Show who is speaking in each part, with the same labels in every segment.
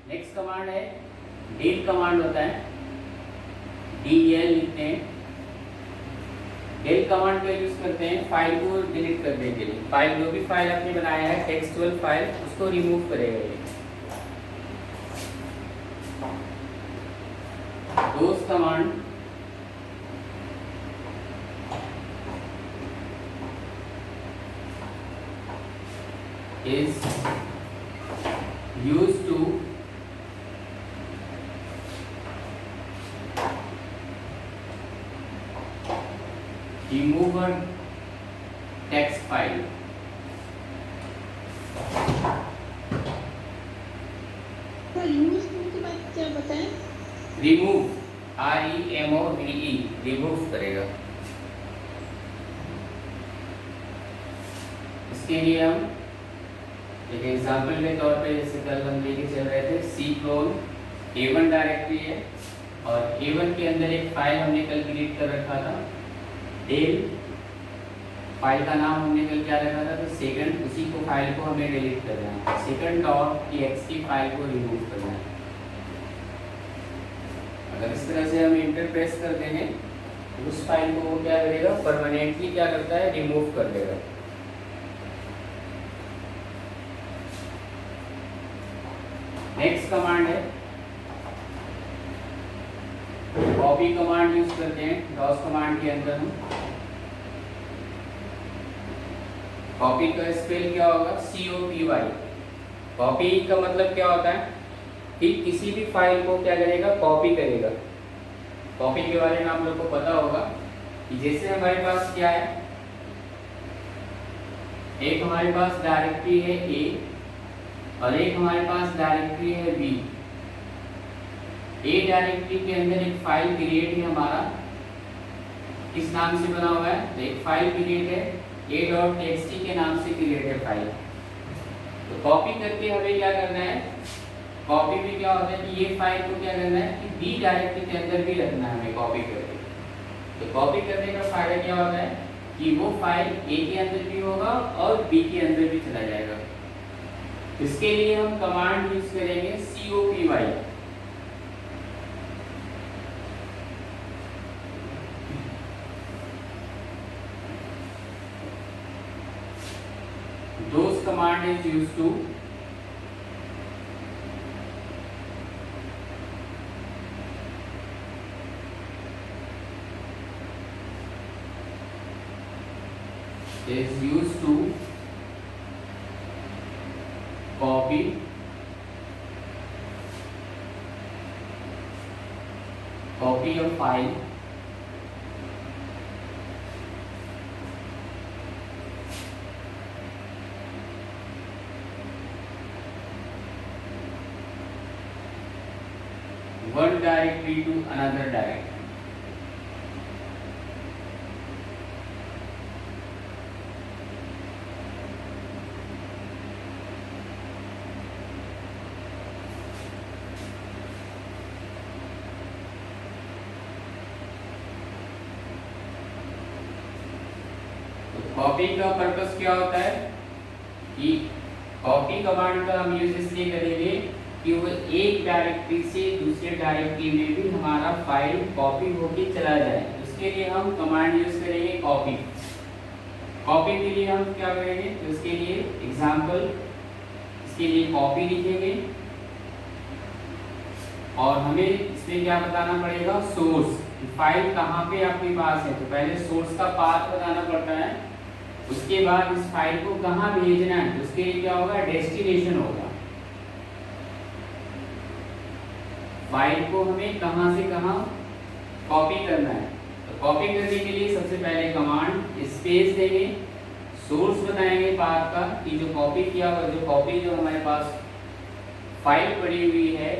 Speaker 1: Next command है delete command होता है, DEL लिखते हैं। डिलीट कमांड का यूज करते हैं फाइल को डिलीट करने के लिए। फाइल जो भी फाइल आपने बनाया है टेक्सचुअल फाइल, उसको रिमूव करेगा ये। दोस्त command is used to remove a text file। Remove REMOVE remove करेगा। इसके लिए हम एक एग्जाम्पल के तौर पे जैसे कल हम लेके चल रहे थे C-clone A1 डायरेक्टरी है और A1 के अंदर एक फाइल हमने कल क्रिएट कर रखा था डेल, फाइल का नाम हमने कल क्या रखा था, तो सेकंड, उसी को फाइल को हमें डिलीट करना है। second.txt फाइल को रिमूव करना है। अगर इस तरह से हम इंटर प्रेस करते हैं तो उस फाइल को वो क्या करेगा, परमानेंटली क्या करता है, रिमूव कर देगा। नेक्स्ट कमांड है कॉपी कमांड यूज करते हैं डॉस कमांड के अंदर हम। कॉपी का स्पेल क्या होगा, COPY। कॉपी का मतलब क्या होता है कि किसी भी फाइल को क्या करेगा, कॉपी करेगा। कॉपी के बारे में आप लोग को पता होगा कि जैसे हमारे पास क्या है, एक हमारे पास डायरेक्टरी है A और एक हमारे पास डायरेक्टरी है B। A डायरेक्टरी के अंदर एक फाइल क्रिएट है हमारा, किस नाम से बना हुआ है, तो एक फाइल क्रिएट है A.txt के नाम से क्रिएट है फाइल। तो कॉपी करके हमें क्या करना है, कॉपी में क्या होता है कि ये फाइल को क्या करना है कि B डायरेक्टरी के अंदर भी रखना है हमें कॉपी करके। तो कॉपी करने का फायदा क्या होता है कि वो फाइल A के अंदर भी होगा और B के अंदर भी चला जाएगा। इसके लिए हम कमांड यूज करेंगे COPY। Those command is used to copy a file one directory to another directory। Copy का पर्पस क्या होता है कि कॉपी कमांड का हम यूज इसलिए करेंगे कि वो एक डायरेक्टरी से दूसरे डायरेक्टरी में भी हमारा फाइल कॉपी होके चला जाए। उसके लिए हम कमांड यूज करेंगे कॉपी। कॉपी के लिए हम क्या करेंगे, तो उसके लिए एग्जांपल, इसके लिए कॉपी लिखेंगे और हमें इसमें क्या बताना पड़ेगा, सोर्स, फाइल कहाँ पे आपके पास है। तो पहले सोर्स का पाथ बताना पड़ता है, उसके बाद इस फाइल को कहाँ भेजना है, उसके लिए क्या होगा, डेस्टिनेशन होगा। फाइल को हमें कहाँ से कहाँ कॉपी करना है। तो कॉपी करने के लिए सबसे पहले कमांड स्पेस देंगे, सोर्स बताएंगे पाथ का कि जो कॉपी किया हुआ, जो कॉपी जो हमारे पास फाइल पड़ी हुई है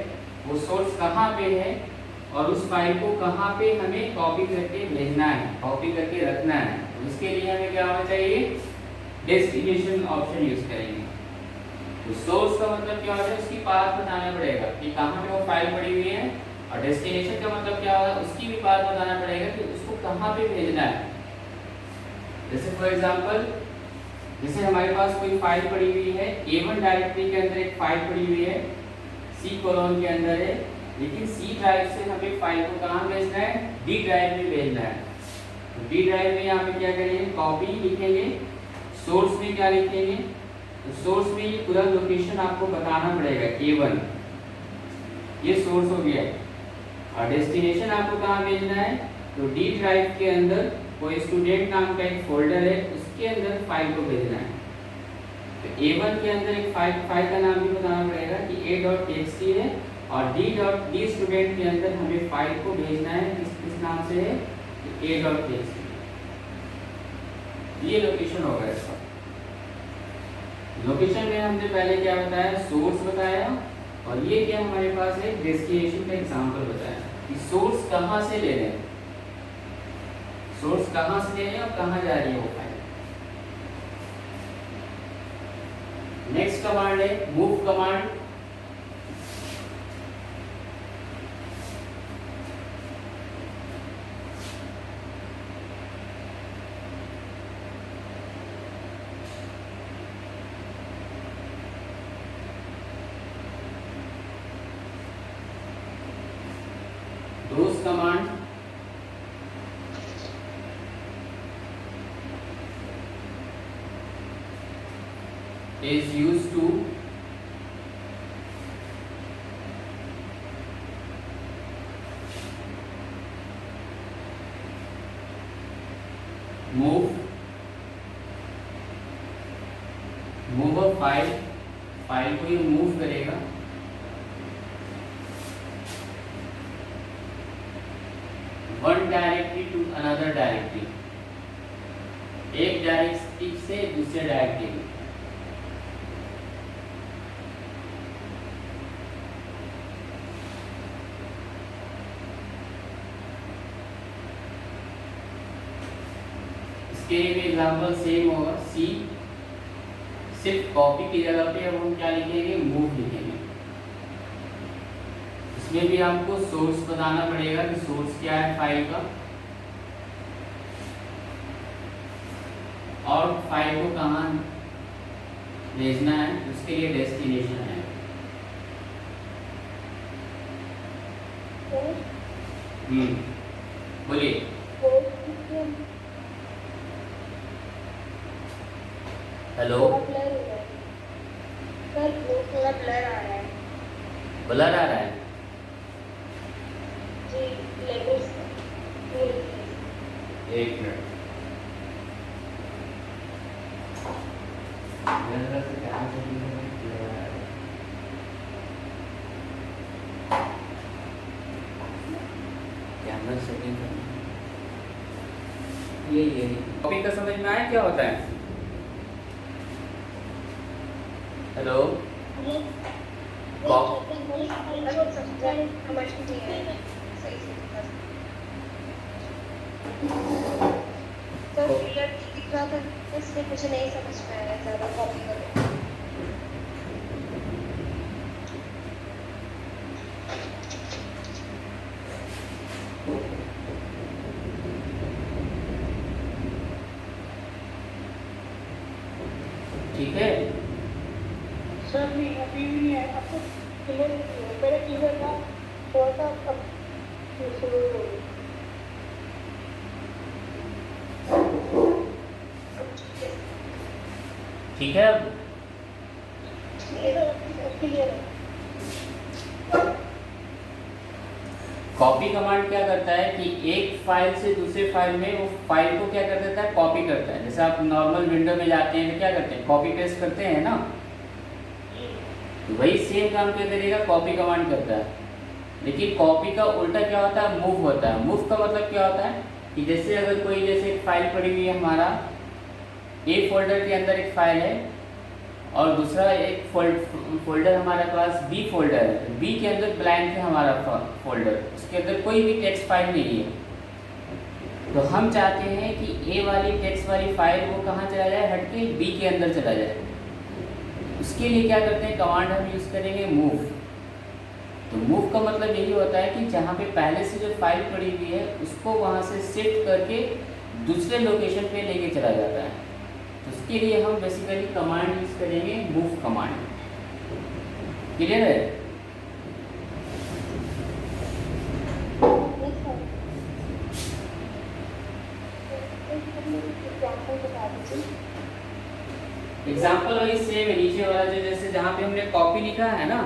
Speaker 1: वो सोर्स कहाँ पे है और उस फाइल को कहाँ पे हमें कॉपी करके भेजना है, कॉपी करके रखना है। उसके लिए हमें क्या होना चाहिए, डेस्टिनेशन ऑप्शन यूज करेंगे। तो सोर्स का मतलब क्या होता है, उसकी पाथ बताना पड़ेगा कि कहाँ पे वो फाइल पड़ी हुई है, और डेस्टिनेशन का मतलब क्या होगा, उसकी भी पाथ बताना पड़ेगा कि उसको कहाँ पे भेजना है। जैसे फॉर एग्जांपल, जैसे हमारे पास कोई फाइल पड़ी हुई है A1 डायरेक्टरी के अंदर, एक फाइल पड़ी हुई है सी कॉलम के अंदर है, लेकिन सी ड्राइव से हमें फाइल को कहाँ भेजना है, डी ड्राइव में भेजना है। तो डी ड्राइव में यहाँ पे क्या करेंगे, कॉपी लिखेंगे, सोर्स में क्या लिखेंगे, तो सोर्स में ये पूरा लोकेशन आपको बताना पड़ेगा, A1 ये सोर्स हो गया। और डेस्टिनेशन आपको कहाँ भेजना है, तो डी ड्राइव के अंदर कोई स्टूडेंट नाम का एक फोल्डर है, उसके अंदर फाइल को भेजना है। तो A1 के अंदर एक फाइल का नाम भी बताना पड़ेगा कि a.txt है, और d स्टूडेंट के अंदर हमें फाइल को भेजना है किस नाम से है, a.txt। ये लोकेशन होगा इसका। लोकेशन में हमने पहले क्या बताया, सोर्स बताया, और ये क्या हमारे पास है, डेस्टिनेशन का एग्जांपल बताया कि सोर्स कहाँ से ले रहे हैं, सोर्स कहाँ से ले रहे हैं और कहाँ जा रही है वो फाइल। नेक्स्ट कमांड है move command. those command is used to move a file को ये मूव करेगा one directory to another directory, एक डायरेक्टरी से दूसरे डायरेक्टरी में। इसके लिए भी एग्जाम्पल सेम होगा, सी सिर्फ कॉपी की जगह पे अब हम क्या लिखेंगे, मूव लिखेंगे। इसमें भी हमको सोर्स बताना पड़ेगा कि सोर्स क्या है फाइल का, और फाइल को कहाँ भेजना है, उसके लिए डेस्टिनेशन है। बोलिए। हेलो,
Speaker 2: सर थोड़ा ब्लर आ रहा है।
Speaker 1: ब्लर आ रहा है
Speaker 2: जी, लेवल्स
Speaker 1: एक मिनट। कैमरा सेटिंग ये कॉपी का समझ में आया क्या होता है? हेलो,
Speaker 2: इसलिए मुझे नहीं समझ में आया, ज़्यादा कॉपी करो।
Speaker 1: ठीक है
Speaker 2: सर नहीं, अभी भी नहीं है, आपको क्लियर नहीं है। मेरा क्लियर था थोड़ा सा, अब स्लो हो गया।
Speaker 1: ठीक है। अब
Speaker 2: क्लियर है।
Speaker 1: कॉपी कमांड क्या करता है कि एक फाइल से दूसरे फाइल में वो फाइल को क्या कर देता है, कॉपी करता है। जैसे आप नॉर्मल विंडो में जाते हैं तो क्या करते हैं, कॉपी पेस्ट करते हैं ना, तो वही सेम काम क्या करेगा, कॉपी कमांड करता है। लेकिन कॉपी का उल्टा क्या होता है, मूव होता है। मूव का मतलब क्या होता है कि जैसे अगर कोई जैसे एक फाइल पड़ी हुई है, हमारा ए फोल्डर के अंदर एक फाइल है और दूसरा एक फोल्डर हमारे पास बी फोल्डर है, बी के अंदर ब्लैंक है हमारा फोल्डर, उसके अंदर कोई भी टेक्स्ट फाइल नहीं है। तो हम चाहते हैं कि ए वाली टेक्स्ट वाली फाइल वो कहाँ चला जाए, हटके बी के अंदर चला जाए। उसके लिए क्या करते हैं, कमांड हम यूज़ करेंगे मूव। तो मूव का मतलब यही होता है कि जहाँ पे पहले से जो फाइल पड़ी हुई है उसको वहाँ से शिफ्ट करके दूसरे लोकेशन पे लेके चला जाता है। तो उसके लिए हम बेसिकली कमांड यूज़ करेंगे मूव कमांड। क्लियर है?
Speaker 2: बता दीजिए।
Speaker 1: एग्जाम्पल वही सेम है, नीचे वाला जो जैसे जहाँ पे हमने कॉपी लिखा है ना,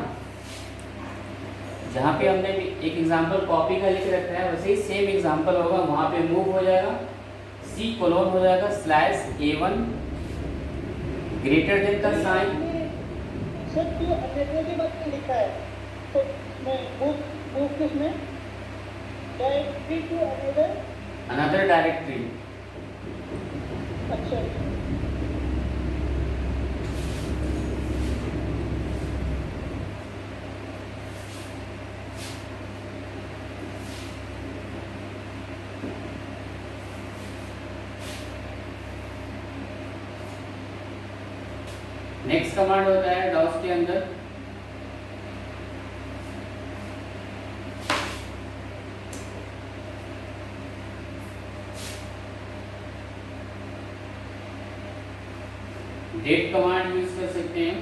Speaker 1: जहाँ पे हमने एक एग्जाम्पल कॉपी का लिख रखा है वैसे ही सेम एग्जाम्पल होगा, वहाँ पे मूव हो जाएगा, सी कोलोन हो जाएगा स्लैश A1 ग्रेटर देन का साइन।
Speaker 2: सर जो अन्यथा के बाद में लिखा है तो मैं मूव किसमें डायरेक्टरी टू
Speaker 1: अनदर डायरेक्टरी।
Speaker 2: अच्छा
Speaker 1: नेक्स्ट कमांड होता है डॉस के अंदर डेट कमांड यूज कर सकते हैं।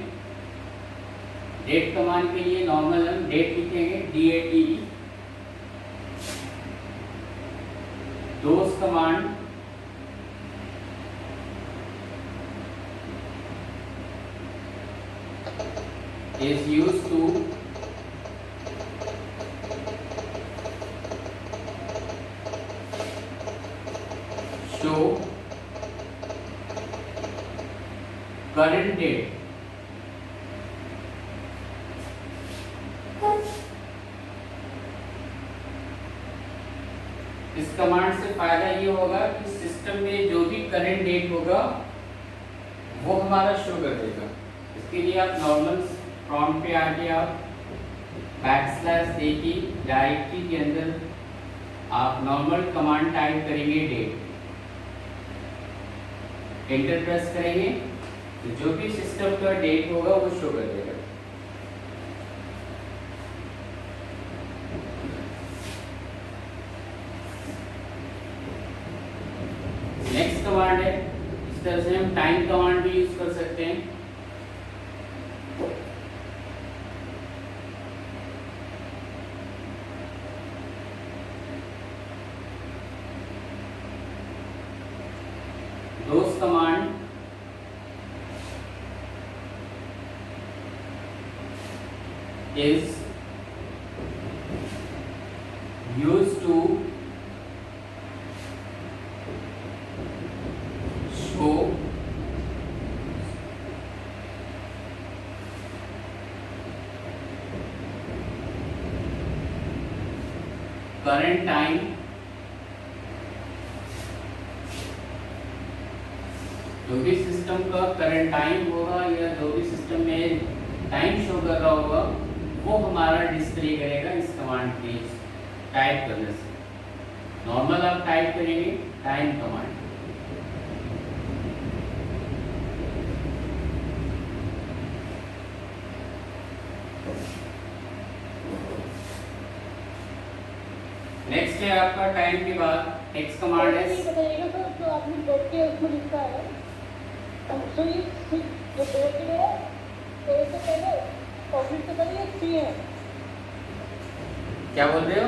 Speaker 1: डेट कमांड के लिए नॉर्मल हम डेट लिखेंगे DATE। Dose command is used to show current date। इस कमांड से फायदा ये होगा कि सिस्टम में जो भी करंट डेट होगा वो हमारा शो कर देगा। इसके लिए आप नॉर्मल प्रॉम्प्ट पे आके आप बैकस्लैश देके डायरेक्टरी के अंदर आप नॉर्मल कमांड टाइप करेंगे डेट, एंटर प्रेस करेंगे तो जो भी सिस्टम का डेट होगा वो शो कर देगा। नेक्स्ट कमांड है, इस तरह से हम टाइम कमांड भी यूज कर सकते हैं। डोस command is used to show current time जो भी सिस्टम का करंट टाइम होगा या जो भी सिस्टम में टाइम शो कर रहा होगा वो हमारा डिस्प्ले करेगा इस कमांड के टाइप करने से। नॉर्मल आप टाइप करेंगे टाइम कमांड। नेक्स्ट है आपका टाइम के बाद नेक्स्ट कमांड है,
Speaker 2: बताइएगा सर जो आपने डेट के उसमें लिखा है तो ये जो डेट है तो इससे पहले और फिर से पहले सी है।
Speaker 1: क्या बोल रहे हो?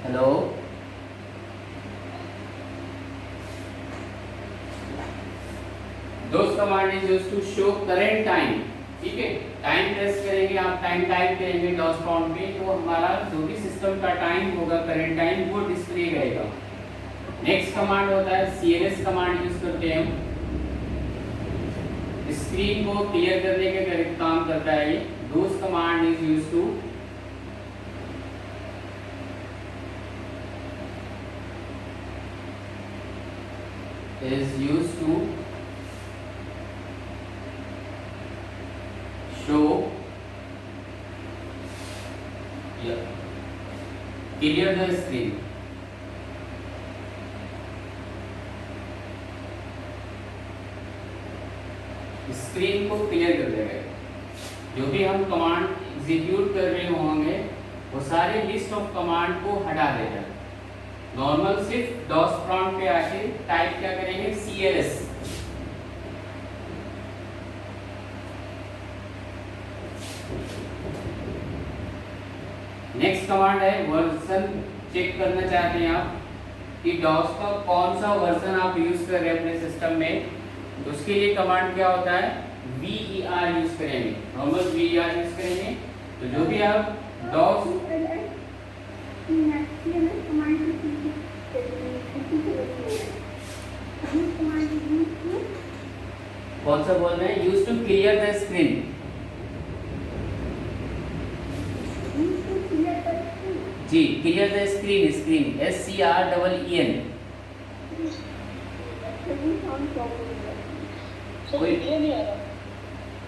Speaker 1: हेलो दोस्त command is used to show current time. ठीक है, टाइम प्रेस करेंगे आप, टाइम टाइप करेंगे डॉस प्रॉम्प्ट पे तो हमारा जो भी सिस्टम का टाइम होगा करंट टाइम वो डिस्प्ले करेगा। नेक्स्ट कमांड होता है CLS कमांड यूज करते हैं हम, स्क्रीन को क्लियर करने के काम करता है ये। DOS command is used to show clear the screen। Screen को क्लियर कर देगा। जो भी हम कमांड एग्जीक्यूट कर रहे होंगे वो सारे लिस्ट ऑफ कमांड को हटा देगा। नॉर्मल सिर्फ डॉस प्रॉम्प्ट पे आके टाइप क्या करेंगे CLS। नेक्स्ट कमांड है वर्जन चेक करना चाहते हैं आप कि डॉस का कौन सा वर्जन आप यूज कर रहे हैं अपने सिस्टम में, तो उसके लिए कमांड क्या होता है, VER यूज करेंगे, नॉर्मल VER यूज करेंगे। तो जो भी आप डॉस कौन सा बोल रहे हैं, use to clear the screen, जी clear the screen, screen SCREEN।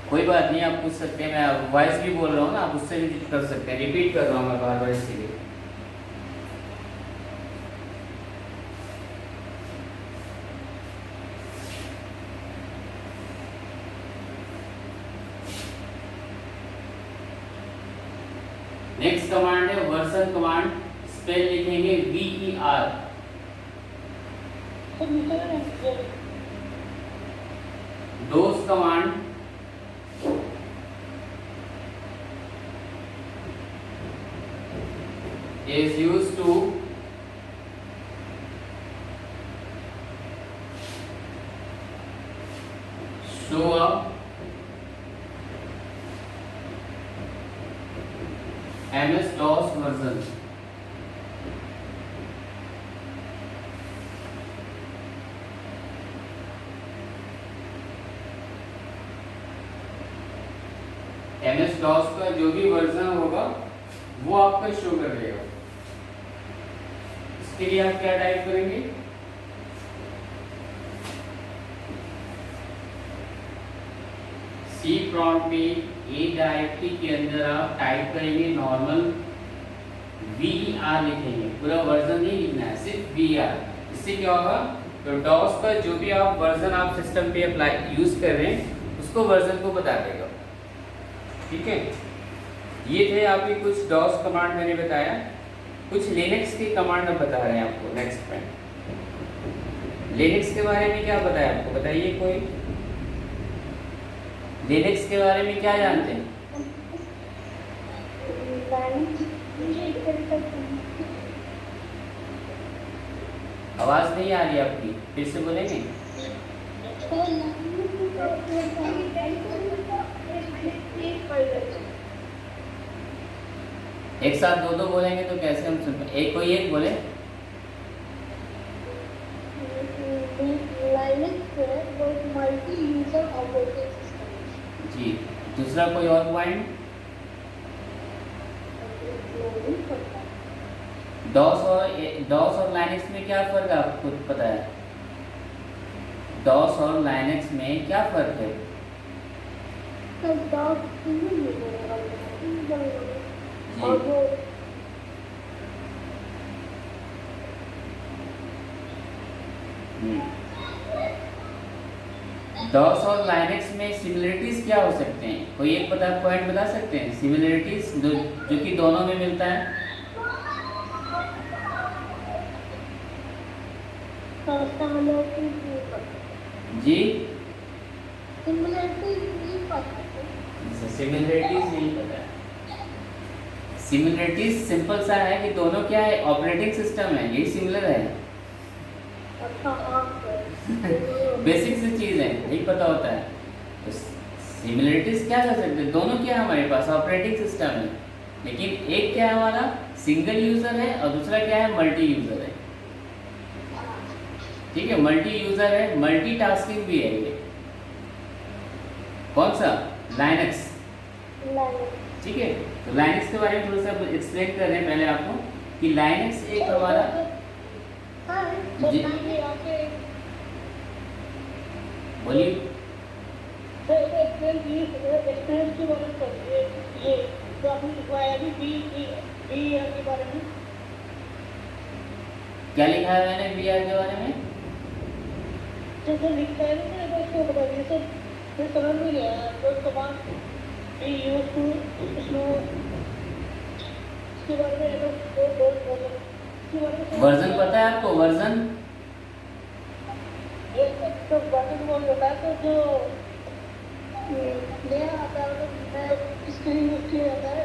Speaker 1: कोई बात नहीं, आप पूछ सकते हैं, मैं वॉइस भी बोल रहा हूँ ना, आप उससे भी कर सकते हैं, रिपीट कर रहा हूँ मैं बार बार इसीलिए। नेक्स्ट कमांड है वर्जन कमांड, स्पेल लिखेंगे VER। Dose command is used to show up MS-DOS version। MS-DOS का जो भी वर्जन होगा वो आपका शो कर देगा। इसके लिए आप क्या टाइप करेंगे, सी प्रॉम्प्ट में ए डायरेक्टरी के अंदर आप टाइप करेंगे नॉर्मल VER लिखेंगे, पूरा वर्जन नहीं लिखना है, सिर्फ VER। इससे क्या होगा, तो डॉस का जो भी आप वर्जन आप सिस्टम पे अप्लाई यूज कर रहे हैं उसको वर्जन को बता देगा। ठीक है, ये थे आपके कुछ डॉस कमांड मैंने बताया, कुछ लिनक्स के कमांड अब बता रहे हैं आपको नेक्स्ट में। लिनक्स के बारे में क्या बताया आपको, बताइए कोई लिनक्स के बारे में क्या जानते हैं? आवाज नहीं आ रही आपकी, फिर से बोलेंगे? एक साथ दो दो बोलेंगे तो कैसे हम सुन पाए, एक कोई एक बोले। जी, दूसरा कोई और पॉइंट? डॉस और लाइनक्स में क्या फर्क है आपको पता है? डॉस और लाइनक्स में क्या फर्क है? डॉस और लाइनक्स में सिमिलरिटीज क्या हो सकते हैं, कोई एक पॉइंट बता सकते हैं सिमिलरिटीज जो कि दोनों में मिलता है? जी, सिमिलरिटीज नहीं पता। सिमिलरिटीज सिंपल सा है कि दोनों क्या है, ऑपरेटिंग सिस्टम है, यही सिमिलर है। बेसिक सी चीज है, यही पता होता है। तो सिमिलरिटीज क्या कर सकते हैं, दोनों क्या है हमारे पास, ऑपरेटिंग सिस्टम है, लेकिन एक क्या है हमारा सिंगल यूजर है और दूसरा क्या है मल्टी यूजर है। ठीक है, मल्टी यूजर है, मल्टीटास्किंग भी है ये। कौन सा? लाइनक्स। ठीक है, तो लाइनक्स के बारे में थोड़ा सा एक्सप्लेन कर रहे हैं पहले आपको कि लाइनक्स एक हमारा बोलिए। क्या लिखा है मैंने VER के बारे में?
Speaker 2: जैसे लिखा है ना, इसको बताइए सर, मैं समझ नहीं गया। तो कमांड भी यूज टू स्लो, इसके बारे में
Speaker 1: वर्जन पता है आपको? वर्जन
Speaker 2: तो वर्जन बोल होता है, तो जो नया आता है, मैं स्क्रीन यूज किया जाता है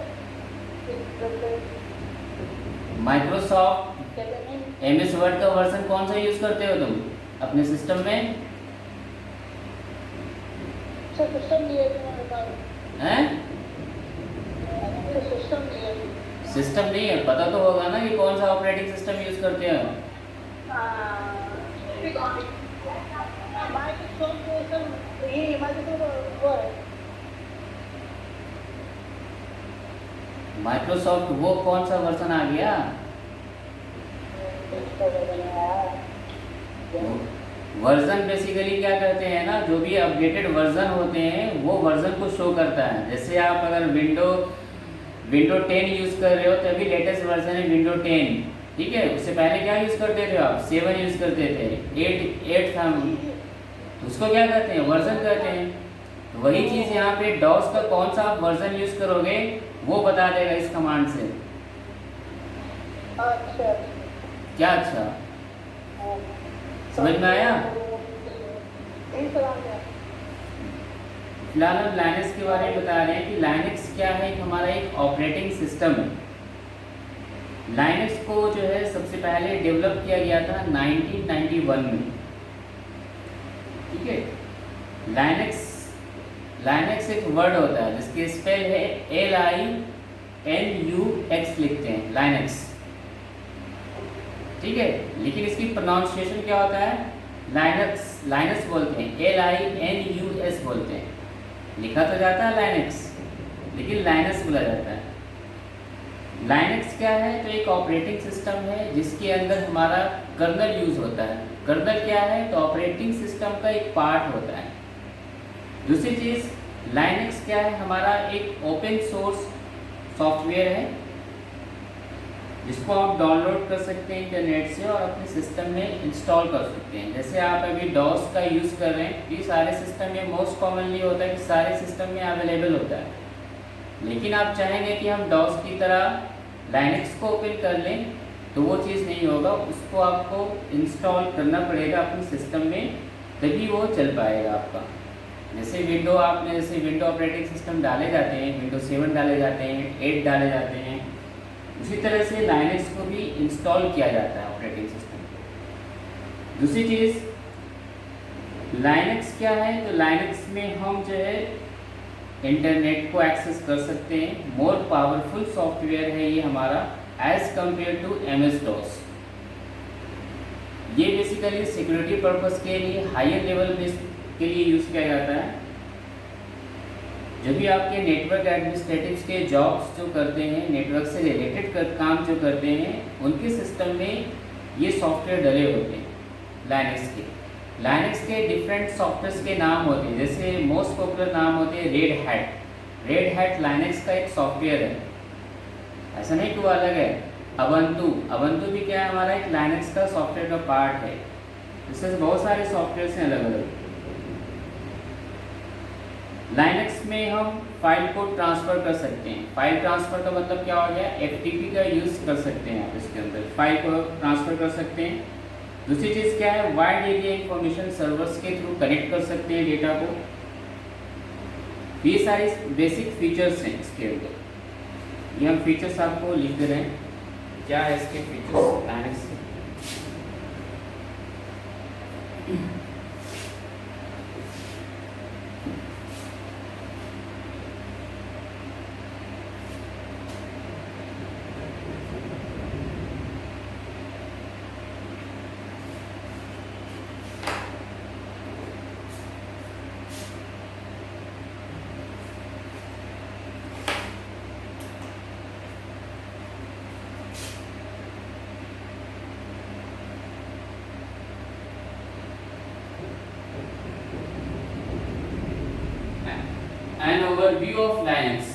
Speaker 1: माइक्रोसॉफ्ट
Speaker 2: क्या करना है?
Speaker 1: एमएस वर्ड का वर्जन कौन सा यूज करते हो तुम अपने सिस्टम में?
Speaker 2: सर सिस्टम नहीं है तो मैं बता दूँ।
Speaker 1: हैं?
Speaker 2: सिस्टम नहीं है।
Speaker 1: सिस्टम नहीं है, पता तो होगा ना कि कौन सा ऑपरेटिंग सिस्टम यूज करते हो?
Speaker 2: माइक्रोसॉफ्ट को सर ये माइक्रोसॉफ्ट वो है।
Speaker 1: माइक्रोसॉफ्ट वो कौन सा वर्जन आ गया? वर्जन बेसिकली क्या करते हैं ना, जो भी अपडेटेड वर्जन होते हैं वो वर्जन को शो करता है। जैसे आप अगर विंडो 10 यूज़ कर रहे हो तो अभी लेटेस्ट वर्जन है विंडो 10, ठीक है। उससे पहले क्या यूज़ करते थे आप? 7 यूज़ करते थे, 8 था। उसको क्या कहते हैं? वर्जन कहते हैं। तो वही चीज़ यहाँ पे डॉस का कौन सा आप वर्जन यूज़ करोगे वो बता देगा इस कमांड से।
Speaker 2: अच्छा
Speaker 1: क्या अच्छा समझ में आया? फिलहाल हम लाइनक्स के बारे में बता रहे हैं कि लाइनक्स क्या है। हमारा एक ऑपरेटिंग सिस्टम है। लाइनक्स को जो है सबसे पहले डेवलप किया गया था 1991 में, ठीक है। लाइनक्स एक वर्ड होता है जिसके स्पेल है LINUX लिखते हैं, लाइनक्स, ठीक है। लेकिन इसकी प्रोनाउंसिएशन क्या होता है? लाइनक्स बोलते हैं, LINUS बोलते हैं। लिखा तो जाता है लाइनक्स, लेकिन लाइनक्स बोला जाता है। लाइनक्स क्या है? तो एक ऑपरेटिंग सिस्टम है जिसके अंदर हमारा कर्नल यूज होता है। कर्नल क्या है? तो ऑपरेटिंग सिस्टम का एक पार्ट होता है। दूसरी चीज़, लाइनक्स क्या है? हमारा एक ओपन सोर्स सॉफ्टवेयर है जिसको आप डाउनलोड कर सकते हैं इंटरनेट से और अपने सिस्टम में इंस्टॉल कर सकते हैं। जैसे आप अभी डॉस का यूज़ कर रहे हैं, ये सारे सिस्टम में मोस्ट कॉमनली होता है कि सारे सिस्टम में अवेलेबल होता है। लेकिन आप चाहेंगे कि हम डॉस की तरह लाइनक्स को ओपन कर लें तो वो चीज़ नहीं होगा, उसको आपको इंस्टॉल करना पड़ेगा अपने सिस्टम में, तभी वो चल पाएगा आपका। जैसे विंडो ऑपरेटिंग सिस्टम डाले जाते हैं, विंडो 7 डाले जाते हैं, 8 डाले जाते हैं, उसी तरह से लाइनक्स को भी इंस्टॉल किया जाता है ऑपरेटिंग सिस्टम पे। दूसरी चीज़, लाइनक्स क्या है? तो लाइनक्स में हम जो है इंटरनेट को एक्सेस कर सकते हैं। मोर पावरफुल सॉफ्टवेयर है ये हमारा एज कंपेयर टू MS-DOS। ये बेसिकली सिक्योरिटी पर्पस के लिए हायर लेवल के लिए यूज़ किया जाता है। जब भी आपके नेटवर्क एडमिनिस्ट्रेटिव्स के जॉब्स जो करते हैं, नेटवर्क से रिलेटेड काम जो करते हैं, उनके सिस्टम में ये सॉफ्टवेयर डले होते हैं लाइनक्स के डिफरेंट सॉफ्टवेयर्स के नाम होते हैं। जैसे मोस्ट पॉपुलर नाम होते हैं रेड हैट लाइनक्स का एक सॉफ्टवेयर है, ऐसा नहीं कि वो अलग है। अबंतु भी क्या है? हमारा एक लाइनक्स का सॉफ्टवेयर का पार्ट है। इससे बहुत सारे सॉफ्टवेयर्स हैं अलग अलग। लाइनक्स में हम फाइल को ट्रांसफ़र कर सकते हैं। फाइल ट्रांसफ़र का मतलब क्या हो गया? FTP का यूज़ कर सकते हैं आप, इसके अंदर फाइल को ट्रांसफ़र कर सकते हैं। दूसरी चीज़ क्या है? वाइड एरिया इंफॉर्मेशन सर्वर्स के थ्रू कनेक्ट कर सकते हैं डेटा को। ये सारे बेसिक फीचर्स हैं इसके अंदर। ये हम फीचर्स आपको लिख दे रहे हैं, क्या है इसके फीचर्स लाइनक्स के। An overview of Linux.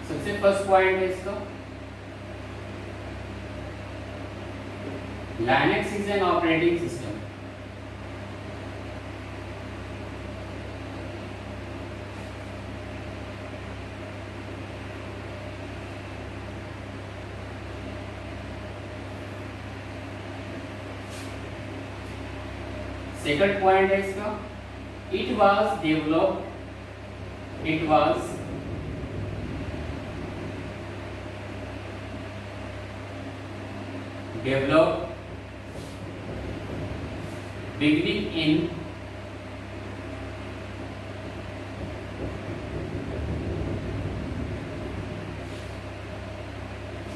Speaker 1: सबसे फर्स्ट पॉइंट है इसका, Linux is an operating system. Second point है इसका, it was developed beginning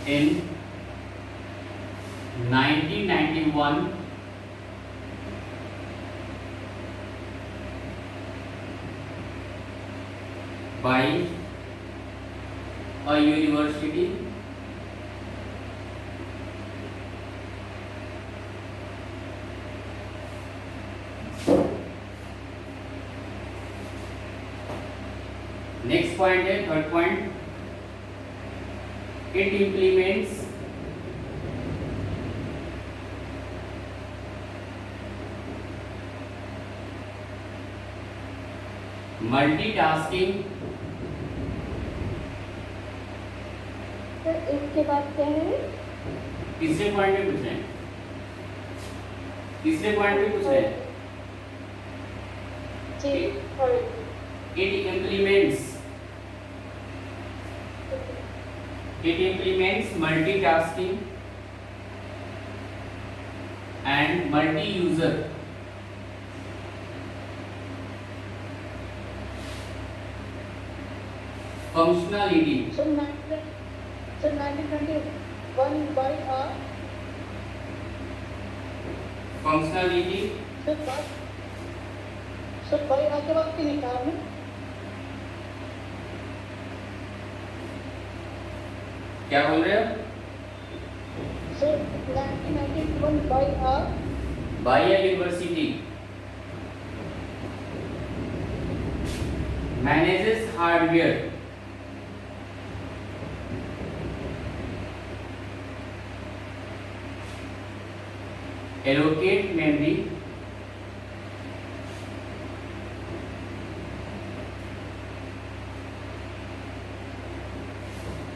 Speaker 1: in 1991 by a university next point है third point, it implements multitasking.
Speaker 2: Sir इसके बाद क्या है?
Speaker 1: तीसरे पॉइंट में पूछ रहे हैं, तीसरे पॉइंट में पूछ रहे हैं,
Speaker 2: जी और
Speaker 1: it implements multitasking and multi-user functionality.
Speaker 2: So 1921 by a
Speaker 1: functionality
Speaker 2: sir by a के बाद क्या लिखा है?
Speaker 1: क्या बोल रहे हो?
Speaker 2: Sir 1991
Speaker 1: by a university manages hardware allocate memory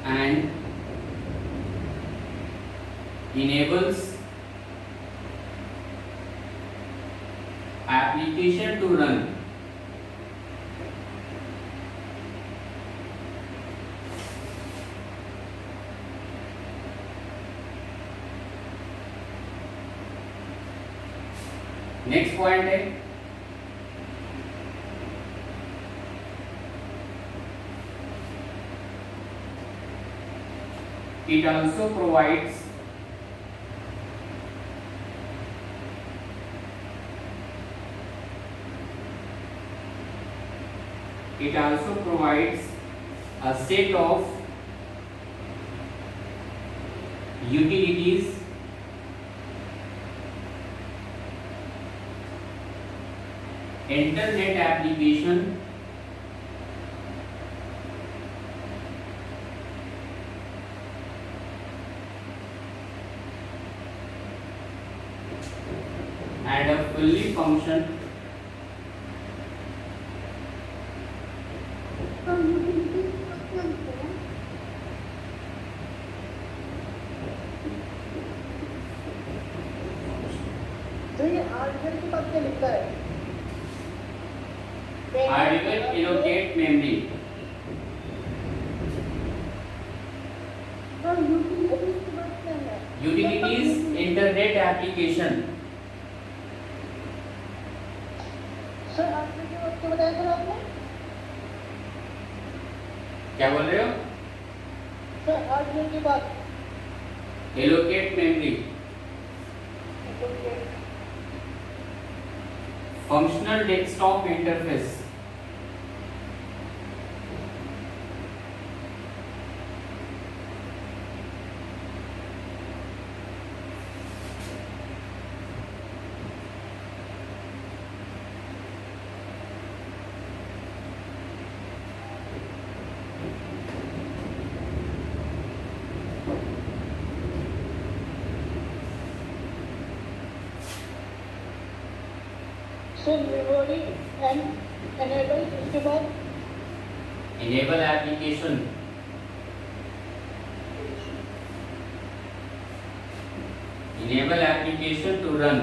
Speaker 1: and enables application to run next point है it also provides a set of utilities internet application and a fully function
Speaker 2: तो ये हार्डवेयर के बाद क्या लिखा है?
Speaker 1: hardware allocate memory
Speaker 2: sir utilities के बाद क्या है?
Speaker 1: utilities internet application
Speaker 2: sir hardware के बाद क्या बताया सर आपने?
Speaker 1: क्या बोल रहे हो?
Speaker 2: सर हार्डवेयर के बाद
Speaker 1: allocate memory functional desktop interface
Speaker 2: sir memory and enable इसके बाद
Speaker 1: enable application to run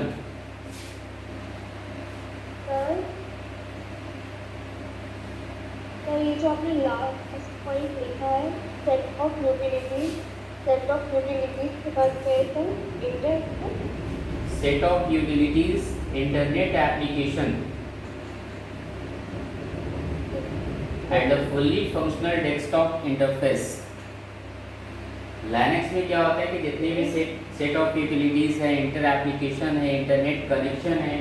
Speaker 2: जो आपने लास्ट पॉइंट लिखा है सेट ऑफ यूटिलिटीज के बाद कहते हैं internet
Speaker 1: set of utilities internet application and a fully functional desktop interface. Linux में क्या होता है कि जितने भी सेट ऑफ यूटिलिटीज है, इंटर एप्लीकेशन है, इंटरनेट कनेक्शन है,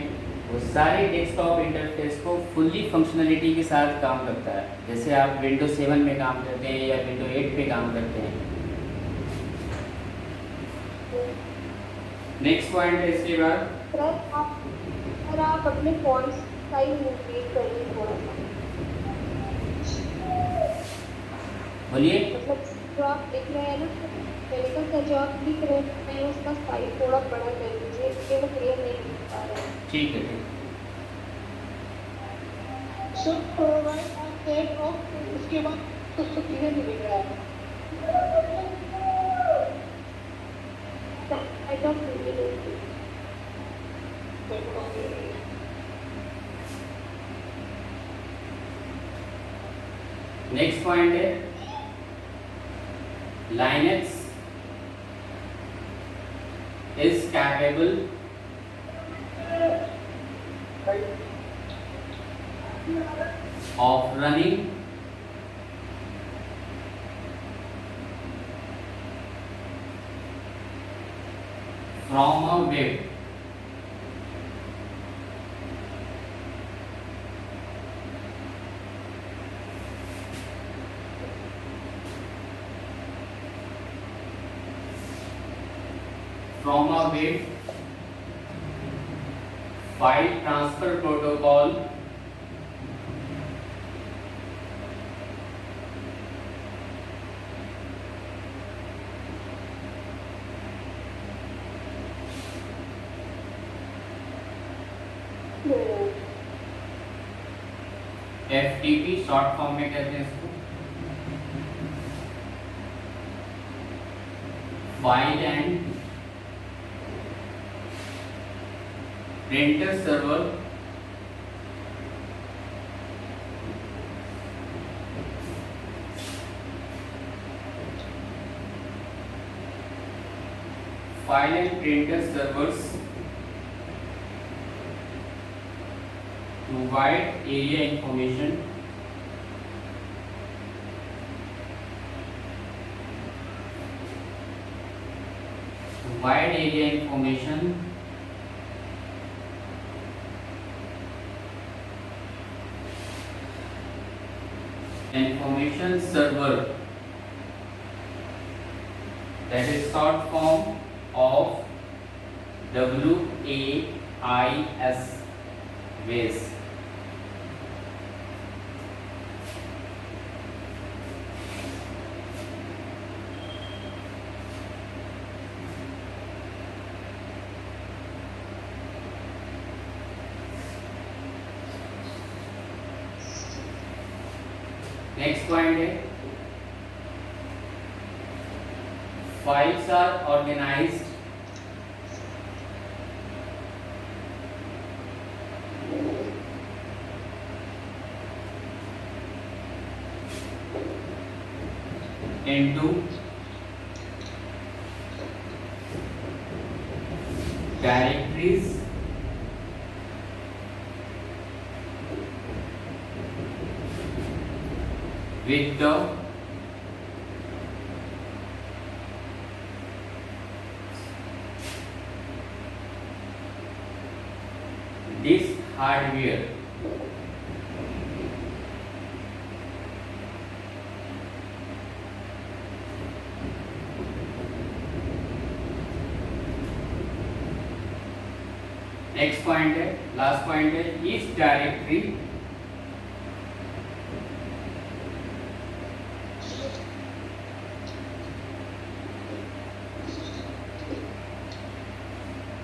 Speaker 1: वो सारे डेस्कटॉप इंटरफेस को फुल्ली फंक्शनलिटी के साथ काम करता है। जैसे आप विंडोज 7 में काम करते हैं या विंडोज 8 पे काम करते हैं। नेक्स्ट पॉइंट है इसके बाद,
Speaker 2: सर आप अपने फॉन्ट साइज इंक्रीज करिए थोड़ा सा।
Speaker 1: बोलिए।
Speaker 2: मतलब जो आप लिख रहे हैं ना, मैंने कहा जो आप लिख रहे हैं उसका साइज थोड़ा बड़ा कर दीजिए, इसलिए वो क्लियर नहीं लिख पा रहे हैं।
Speaker 1: ठीक है, ठीक।
Speaker 2: सो प्रोवाइड अ सेट ऑफ, उसके बाद तो क्लियर नहीं लिख रहा है। Set of utilities
Speaker 1: next point है Linux is capable of running from a web file transfer protocol FTP short form में कहते हैं इसको, file and printer server file and printer servers to wide area information information server, that is short form of WAIS, WAIS. Next point है files are organised into directories with the disk hardware next point है, last point है, इस directory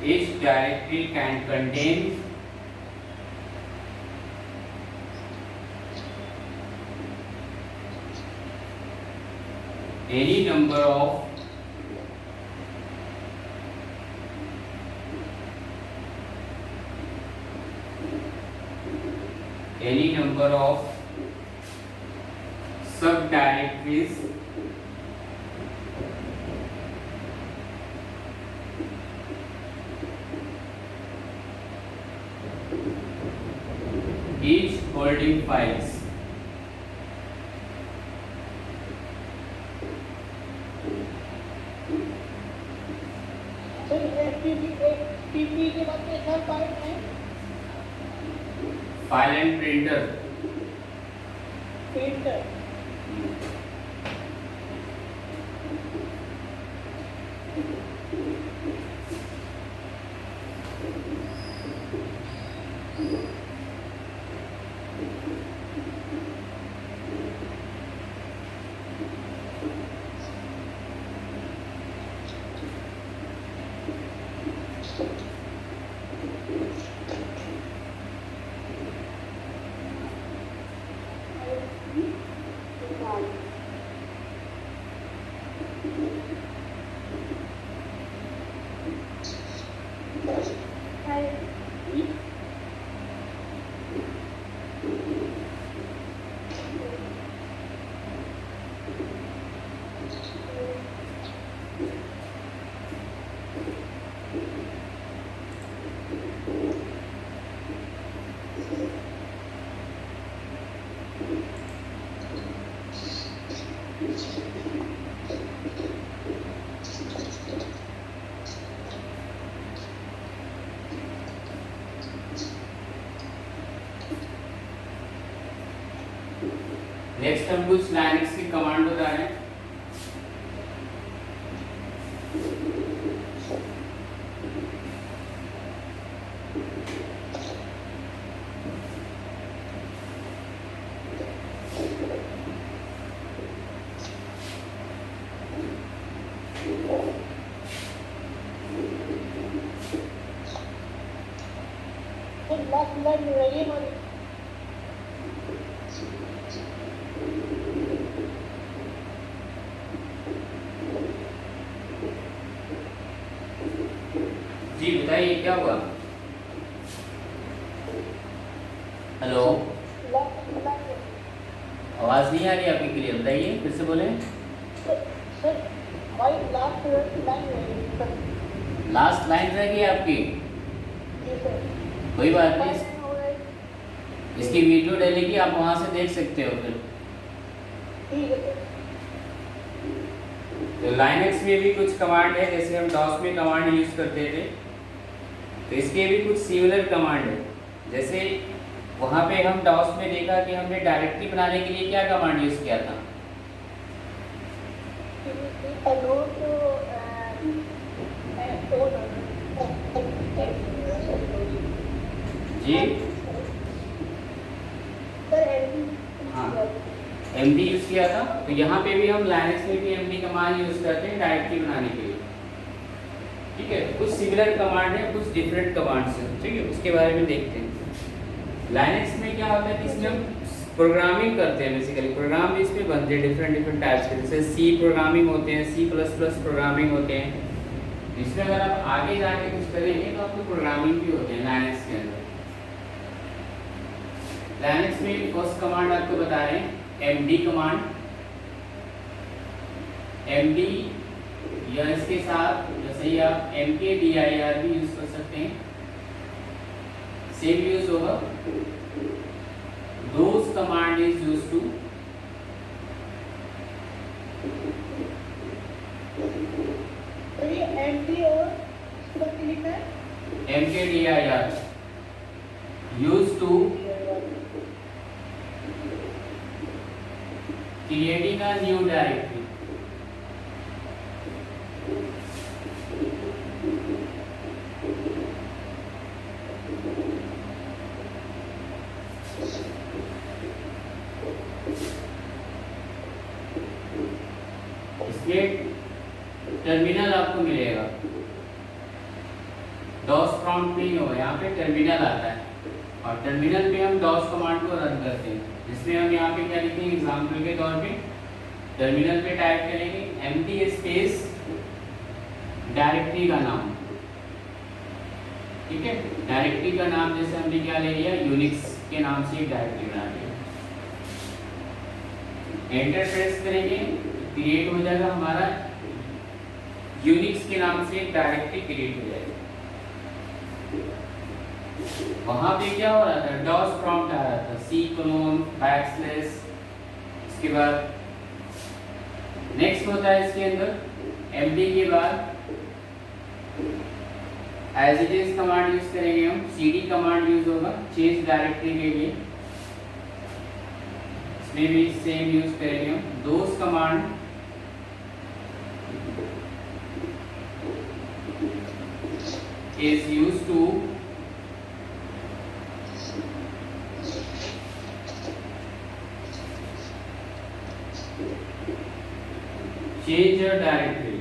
Speaker 1: each directory can contain any number of subdirectories each holding files.
Speaker 2: Sir FTP के बाद में क्या file है?
Speaker 1: File and printer.
Speaker 2: Printer.
Speaker 1: Next हम कुछ लाइनक्स की कमांड बता रहे हैं।
Speaker 2: लास्ट लाइन रहेगी हमारी।
Speaker 1: जी बताइए क्या हुआ? हेलो, आवाज नहीं आ रही आपकी क्लियर, बताइए फिर से बोले।
Speaker 2: सर हमारी लास्ट लाइन रहेगी सर।
Speaker 1: लास्ट लाइन रहेगी आपकी?
Speaker 2: जी सर।
Speaker 1: कोई बात नहीं, इसकी वीडियो डलेगी, आप वहां से देख सकते हो फिर।
Speaker 2: ठीक है सर।
Speaker 1: तो लाइनक्स में भी कुछ कमांड है, जैसे हम डॉस में कमांड यूज करते थे, तो इसके भी कुछ सिमिलर कमांड है। जैसे वहाँ पे हम डॉस में देखा कि हमने डायरेक्टरी बनाने के लिए क्या कमांड यूज किया था? जी हाँ, एमडी यूज किया था। तो यहाँ पे भी हम लाइनक्स में भी एमडी कमांड यूज करते हैं डायरेक्टरी बनाने के लिए। ठीक है, कुछ सिमिलर कमांड है, कुछ डिफरेंट कमांड्स हैं। ठीक है, उसके बारे में देखते हैं। लाइनक्स में क्या होता है कि इसमें हम प्रोग्रामिंग करते हैं। बेसिकली प्रोग्राम भी इसमें बनते हैं डिफरेंट टाइप्स के, जैसे सी प्रोग्रामिंग होते हैं, C++ प्रोग्रामिंग होते हैं। इसमें अगर आप आगे जाके कुछ करेंगे तो आपको प्रोग्रामिंग भी होते हैं लाइनक्स के अंदर। लाइनक्स में फर्स्ट कमांड आपको बता रहे हैं एमडी कमांड। एमडी या इसके साथ जैसे ही आप mkdir भी यूज कर सकते हैं, सेम यूज होगा। Those command is use to
Speaker 2: MD और लिखा है
Speaker 1: mkdir use to creating a new directory। इसमें टर्मिनल आपको मिलेगा, डॉस प्रॉम्प्ट नहीं होगा, यहाँ पे टर्मिनल आता है और टर्मिनल पे हम डॉस कमांड को रन करते हैं। जिसमें हम यहाँ पे क्या लिखेंगे, एग्जाम्पल के तौर पे टर्मिनल पे टाइप करेंगे एमटी स्पेस डायरेक्टरी का नाम। ठीक है, डायरेक्टरी का नाम जैसे हमने क्या ले लिया, यूनिक्स के नाम से एक डायरेक्टरी बना लिया। एंटर प्रेस करेंगे, क्रिएट हो जाएगा हमारा यूनिक्स के नाम से एक डायरेक्टरी क्रिएट हो जाएगी। वहां पे क्या हो रहा था, डॉस प्रॉम्प्ट आ रहा था, सी क्लोन बैकस्लैश। इसके बाद नेक्स्ट होता है इसके अंदर एमडी के बाद as it is command use करेंगे हम, सीडी कमांड यूज होगा चेंज डायरेक्टरी के लिए, इसमें भी सेम यूज करेंगे हम। Those command is used to change a directory.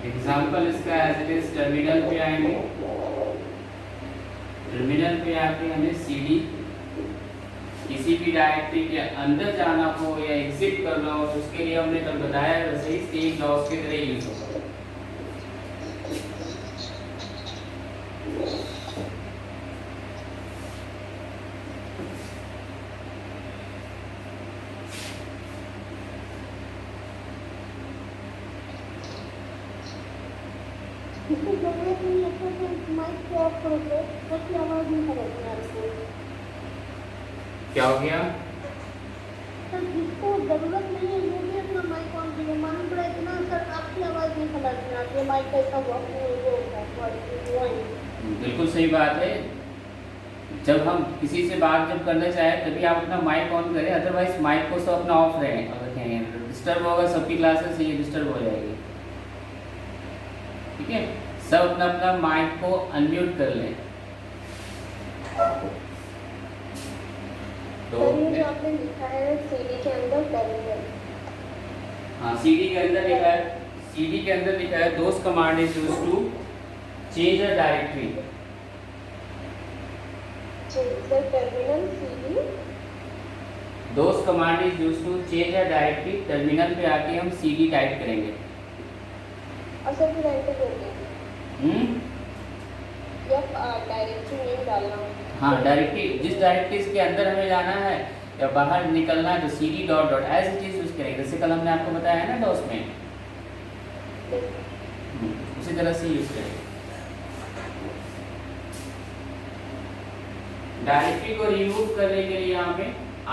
Speaker 1: Example इसका एज इट इज टर्मिनल पे आएंगे, टर्मिनल पे आके हमें सीडी किसी भी डायरेक्टरी के अंदर जाना हो या एग्जिट करना हो तो उसके लिए हमने कल बताया वैसे ही सेम डॉस की तरह यूज होगा।
Speaker 2: इसकी जरूरत नहीं है तो माइक को ऑफ करो तो उसकी आवाज नहीं समझ आ रही।
Speaker 1: क्या हो गया?
Speaker 2: सर जिसको जरूरत नहीं है वो भी अपना माइक ऑन कीजिए। मालूम पड़ा इतना सर आपकी आवाज नहीं समझ में आती है, माइक कैसा वो होता है।
Speaker 1: बिल्कुल सही बात है, जब हम किसी से बात जब करना चाहें तभी आप अपना माइक ऑन करें, अदरवाइज माइक को सब अपना ऑफ रखेंगे, डिस्टर्ब होगा, सबकी क्लासेस ये डिस्टर्ब हो जाएगी। ठीक है, सब अपना अपना माइक को अनम्यूट कर लें। तो
Speaker 2: जो आपने लिखा है सीडी के अंदर टर्मिनल,
Speaker 1: हाँ सीडी के अंदर लिखा है, सीडी के अंदर लिखा है those command is used to change a directory.
Speaker 2: Sir terminal CD
Speaker 1: those command is used to change a directory. Terminal पे आके हम सीडी टाइप करेंगे
Speaker 2: और सर फिर एंटर करेंगे। जब डायरेक्टरी नेम डालना हो,
Speaker 1: हाँ डायरेक्टरी, जिस डायरेक्टरी के अंदर हमें जाना है या बाहर निकलना है तो CD dot dot as it is use करेंगे, जैसे कल हमने आपको बताया है ना डॉस में, उसी तरह से यूज करेंगे। डायरेक्टरी को रिमूव करने के लिए यहाँ पे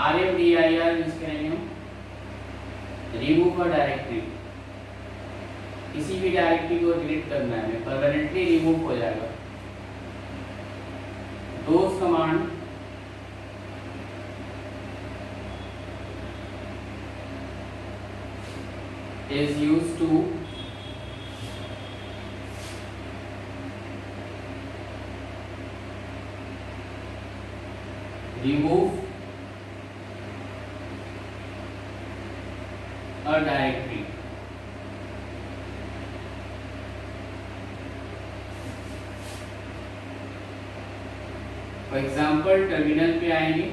Speaker 1: RMDIR यूज करेंगे हम, रिमूव अ डायरेक्टरी। किसी भी डायरेक्टरी को डिलीट करना है, परमानेंटली रिमूव हो जाएगा। Those command is used to remove a directory। For example terminal पे आएंगे,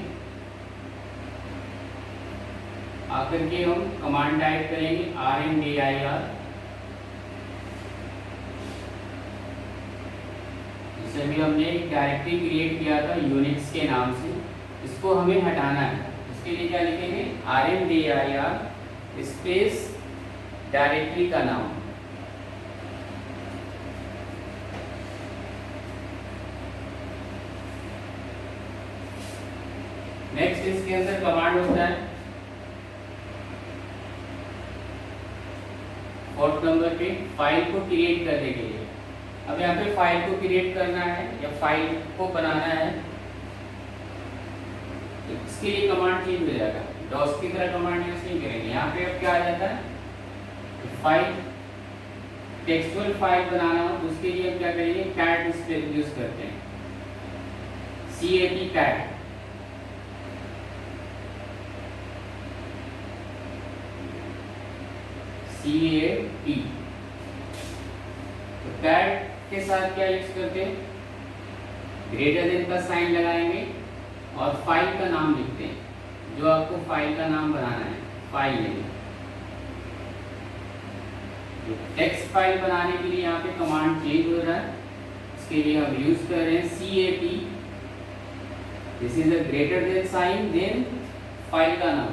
Speaker 1: आकर के हम कमांड टाइप करेंगे RMDIR। जैसे भी हमने एक डायरेक्टरी क्रिएट किया था यूनिक्स के नाम से, इसको हमें हटाना है। इसके लिए क्या लिखेंगे, RMDIR स्पेस डायरेक्टरी का नाम। नेक्स्ट इसके अंदर कमांड होता है 4th नंबर पे फाइल को क्रिएट करने के लिए। अब यहाँ पे फाइल को क्रिएट करना है या फाइल को बनाना है, तो इसके लिए कमांड चेंज हो जाएगा, डॉस की तरह कमांड यूज नहीं करेंगे। यहाँ पे अब क्या आ जाता है, फाइल टेक्सचुअल फाइल बनाना हो तो उसके लिए हम क्या करेंगे, कैट स्पेस यूज करते हैं, CAT कैट। CAT तो कैट के साथ क्या यूज करते हैं, ग्रेटर देन का साइन लगाएंगे और फाइल का नाम लिखते हैं, जो आपको फाइल का नाम बनाना है, फाइल नेम। तो टेक्स्ट फाइल बनाने के लिए यहाँ पे कमांड चेंज हो रहा है, इसके लिए हम यूज कर रहे हैं CAT। This is a greater than sign, then file का नाम।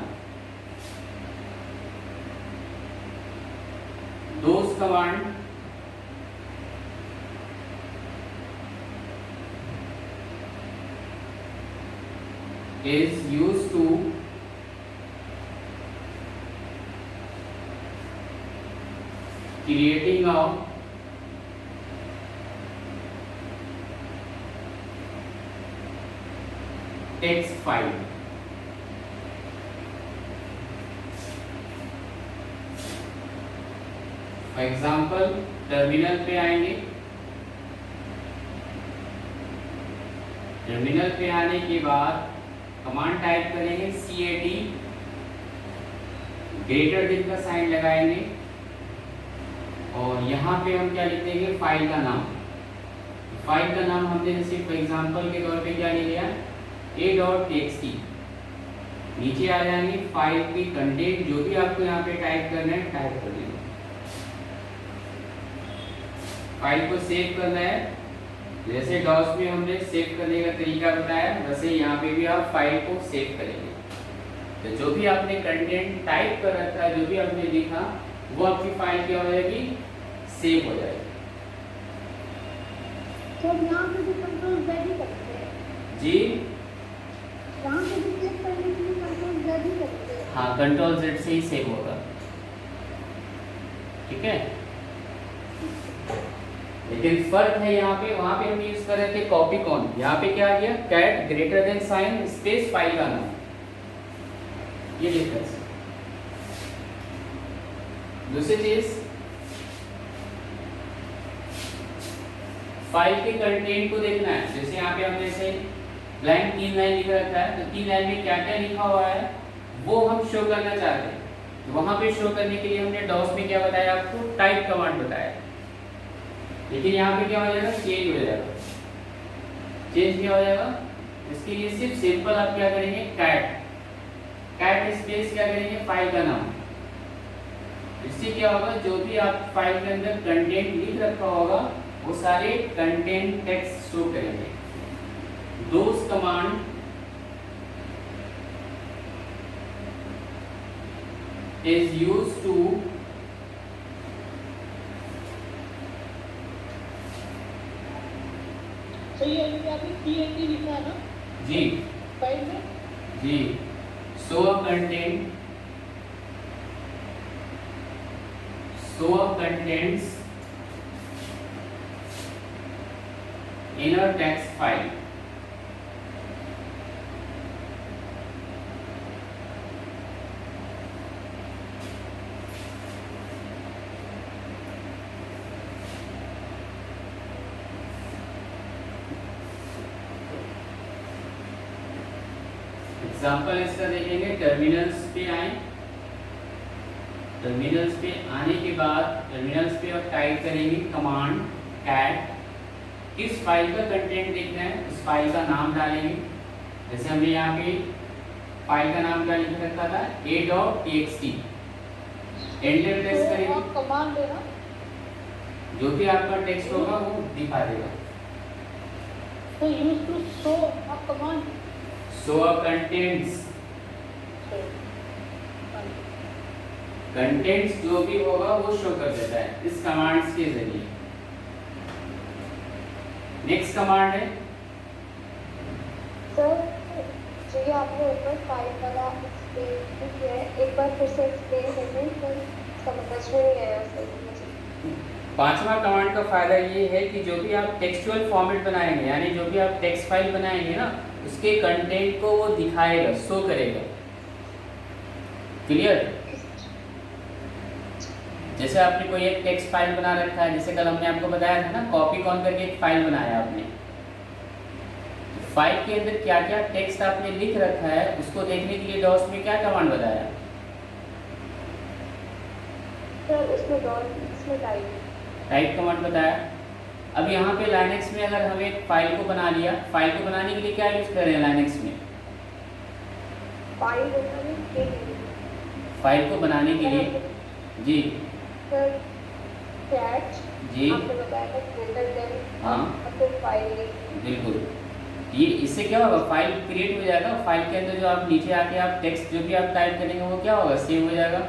Speaker 1: Those command is used to creating a text file। For example terminal पे आएंगे, टर्मिनल पे आने के बाद कमांड टाइप करेंगे CAT, ग्रेटर देन का साइन लगाएंगे और यहाँ पे हम क्या लिख देंगे, फाइल का नाम। फाइल का नाम हमने जैसे फॉर एग्जांपल के तौर पे क्या ले लिया, a.txt। नीचे आ जाएंगे, फाइल की कंटेंट जो भी आपको यहाँ पे टाइप करना है टाइप कर देंगे। फाइल को सेव करना है, जैसे डॉस में हमने सेव करने का तरीका बताया वैसे यहाँ पे भी आप फाइल को सेव करेंगे। तो जो भी आपने कंटेंट टाइप कर रखा है, जो भी आपने लिखा, वो आपकी फाइल क्या हो जाएगी, सेव हो जाएगी।
Speaker 2: तो यहाँ पे भी कंट्रोल Z ही करते हैं
Speaker 1: जी,
Speaker 2: यहाँ पे भी सेव करने के लिए कंट्रोल Z ही करते हैं।
Speaker 1: हाँ, कंट्रोल Z से ही सेव होगा, ठीक है। लेकिन फर्क है यहाँ पे, वहां पे हम यूज कर रहे थे कॉपी कॉन, यहाँ पे क्या आ गया, cat greater than sign space file का नाम, ये डिफरेंस है। दूसरी चीज, फाइल के कंटेंट को देखना है। जैसे यहाँ पे हमने से ब्लैंक 3 लाइन लिख रखा है, तो 3 लाइन में क्या क्या लिखा हुआ है वो हम शो करना चाहते हैं। तो वहां पे शो करने के लिए हमने डॉस में क्या बताया आपको, टाइप कमांड बताया। लेकिन यहाँ पे क्या हो जाएगा, चेंज हो जाएगा। चेंज क्या हो जाएगा, इसके लिए सिर्फ सिंपल आप क्या करेंगे, कैट स्पेस क्या करेंगे, फाइल का नाम। इससे क्या होगा, जो भी आप फाइल के अंदर कंटेंट लिख रखा होगा वो सारे कंटेंट टेक्स्ट शो करेंगे। दोस कमांड इज यूज्ड टू
Speaker 2: सही है, ये आपने CAT लिखा है ना
Speaker 1: जी
Speaker 2: फाइल में
Speaker 1: जी, show a content, show a contents in a text file। Example इसका देखेंगे, टर्मिनल्स पे आए, टर्मिनल्स पे आने के बाद टर्मिनल्स पे आप टाइप करेंगे कमांड कैट, किस फाइल का कंटेंट देखना है उस फाइल का नाम डालेंगे। जैसे हमने यहाँ पे फाइल का नाम क्या लिख रखा था, a.txt। एंटर प्रेस करेंगे,
Speaker 2: कमांड देना,
Speaker 1: जो भी आपका टेक्स्ट होगा वो दिखा देगा।
Speaker 2: तो use to show a command,
Speaker 1: show a contents, contents जो भी होगा वो शो कर देता है इस कमांड्स के जरिए। नेक्स्ट कमांड है
Speaker 2: सर जो ये आपने ऊपर फाइल वाला एक्सप्लेन किया है, एक बार फिर से एक्सप्लेन करें, तो समझ में नहीं आया सर।
Speaker 1: पांचवा कमांड का फायदा ये है कि जो भी आप टेक्सचुअल फॉर्मेट बनाएंगे, यानी जो भी आप टेक्स्ट फाइल बनाएंगे ना, उसके कंटेंट को वो दिखाएगा, शो करेगा। क्लियर? जैसे आपने कोई एक टेक्स्ट फाइल बना रखा है, जैसे कल हमने आपको बताया था ना, कॉपी कॉन करके एक फाइल बनाया आपने। फाइल के अंदर क्या क्या टेक्स्ट आपने लिख रखा है उसको देखने के लिए डॉस में क्या कमांड बताया
Speaker 2: सर? उसमें टाइप
Speaker 1: कमांड बताया। अब यहाँ पे लाइनेक्स में अगर हम एक फाइल को बना लिया, फाइल को बनाने के लिए क्या यूज कर रहे हैं लाइनेक्स में,
Speaker 2: फाइल
Speaker 1: फाइल को बनाने के लिए जी
Speaker 2: सर कैच
Speaker 1: जी
Speaker 2: आपने बताया था ग्रेटर देन
Speaker 1: हाँ
Speaker 2: और फिर फाइल।
Speaker 1: बिल्कुल। ये इससे क्या होगा, फाइल क्रिएट हो जाएगा, फाइल के अंदर जो आप नीचे आके आप टेक्स्ट जो भी आप टाइप करेंगे वो क्या होगा, सेव हो जाएगा।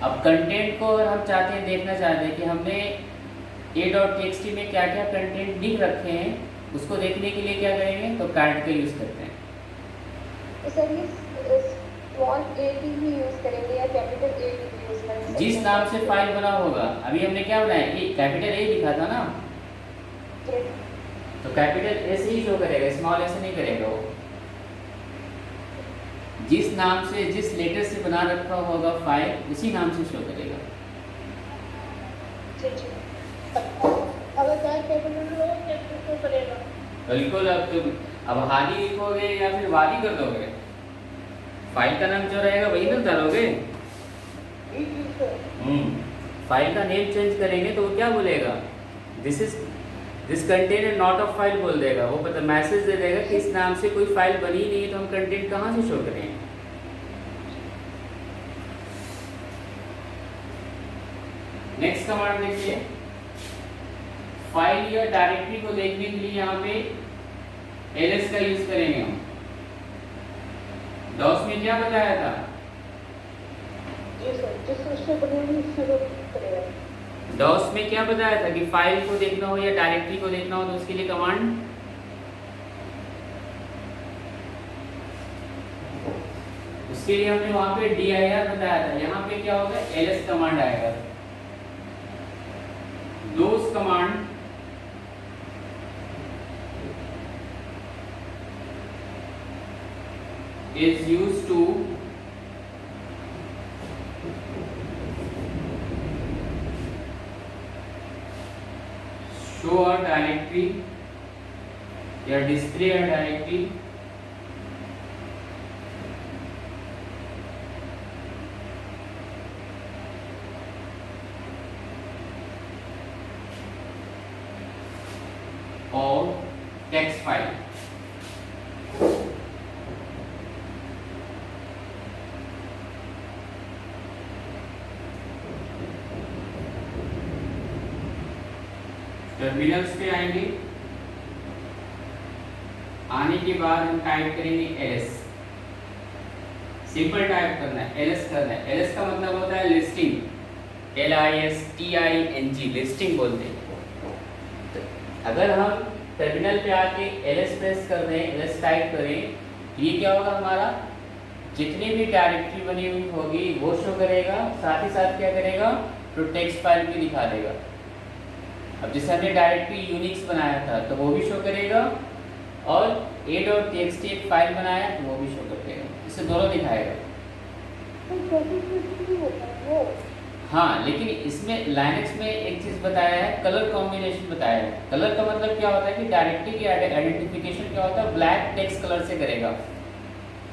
Speaker 1: अब कंटेंट को अगर हम चाहते हैं, देखना चाहते हैं कि हमने a.txt में क्या क्या कंटेंट लिख रखे हैं, उसको देखने के लिए क्या करेंगे, तो कार्ड का यूज़ करते हैं।
Speaker 2: तो सर ये स्मॉल ए टी भी यूज करेंगे या कैपिटल ए टी भी यूज करेंगे?
Speaker 1: जिस नाम से फाइल बना होगा, अभी हमने क्या बनाया, ए कैपिटल ए लिखा था ना, तो कैपिटल ए से ही शो करेगा, स्मॉल ए से नहीं करेगा वो। जिस नाम से, जिस लेटर से बना रखा होगा फाइल, उसी नाम से शो करेगा।
Speaker 2: अगर चाहे कैपिटल हो कैपिटल शो करेगा।
Speaker 1: बिल्कुल। अब हादी लिखोगे या फिर वादी कर दोगे, फाइल का नाम जो रहेगा वही ना डालोगे। फाइल का नेम चेंज करेंगे तो वो क्या बोलेगा, this container not of file बोल देगा, वो पता मैसेज दे देगा कि इस नाम से कोई फाइल बनी नहीं है, तो हम कंटेंट कहाँ से शो करें। नेक्स्ट कमांड देखिए, फाइल या डायरेक्टरी को देखने के लिए यहाँ पे ls का यूज करेंगे हम। डॉस में क्या बताया था,
Speaker 2: जी सर, जिस उससे बनी शुरू करेगा।
Speaker 1: डॉस में क्या बताया था कि फाइल को देखना हो या डायरेक्टरी को देखना हो तो उसके लिए कमांड, उसके लिए हमने वहां पे dir बताया था। यहाँ पे क्या होगा, ls कमांड आएगा। दोस command is used to show a directory या display a directory और text file। टर्मिनल्स पे आएंगे, आने के बाद हम टाइप करेंगे ls। सिंपल टाइप करना है, ls करना है। ls का मतलब होता है लिस्टिंग, listing लिस्टिंग बोलते हैं। तो अगर हम टर्मिनल पे आके ls प्रेस कर दें, ls टाइप करें, तो ये क्या होगा, हमारा जितनी भी डायरेक्टरी बनी हुई होगी वो शो करेगा, साथ ही साथ क्या करेगा, तो टेक्स्ट फाइल भी दिखा देगा। अब जैसे हमने डायरेक्टरी यूनिक्स बनाया था तो वो भी शो करेगा, और a.txt एक फाइल बनाया तो वो भी शो करेगा, इसे दोनों दिखाएगा। हाँ, लेकिन इसमें लाइनक्स में एक चीज़ बताया है, कलर कॉम्बिनेशन बताया है। कलर का मतलब क्या होता है कि डायरेक्टरी की आइडेंटिफिकेशन क्या होता है, ब्लैक टेक्स्ट कलर से करेगा,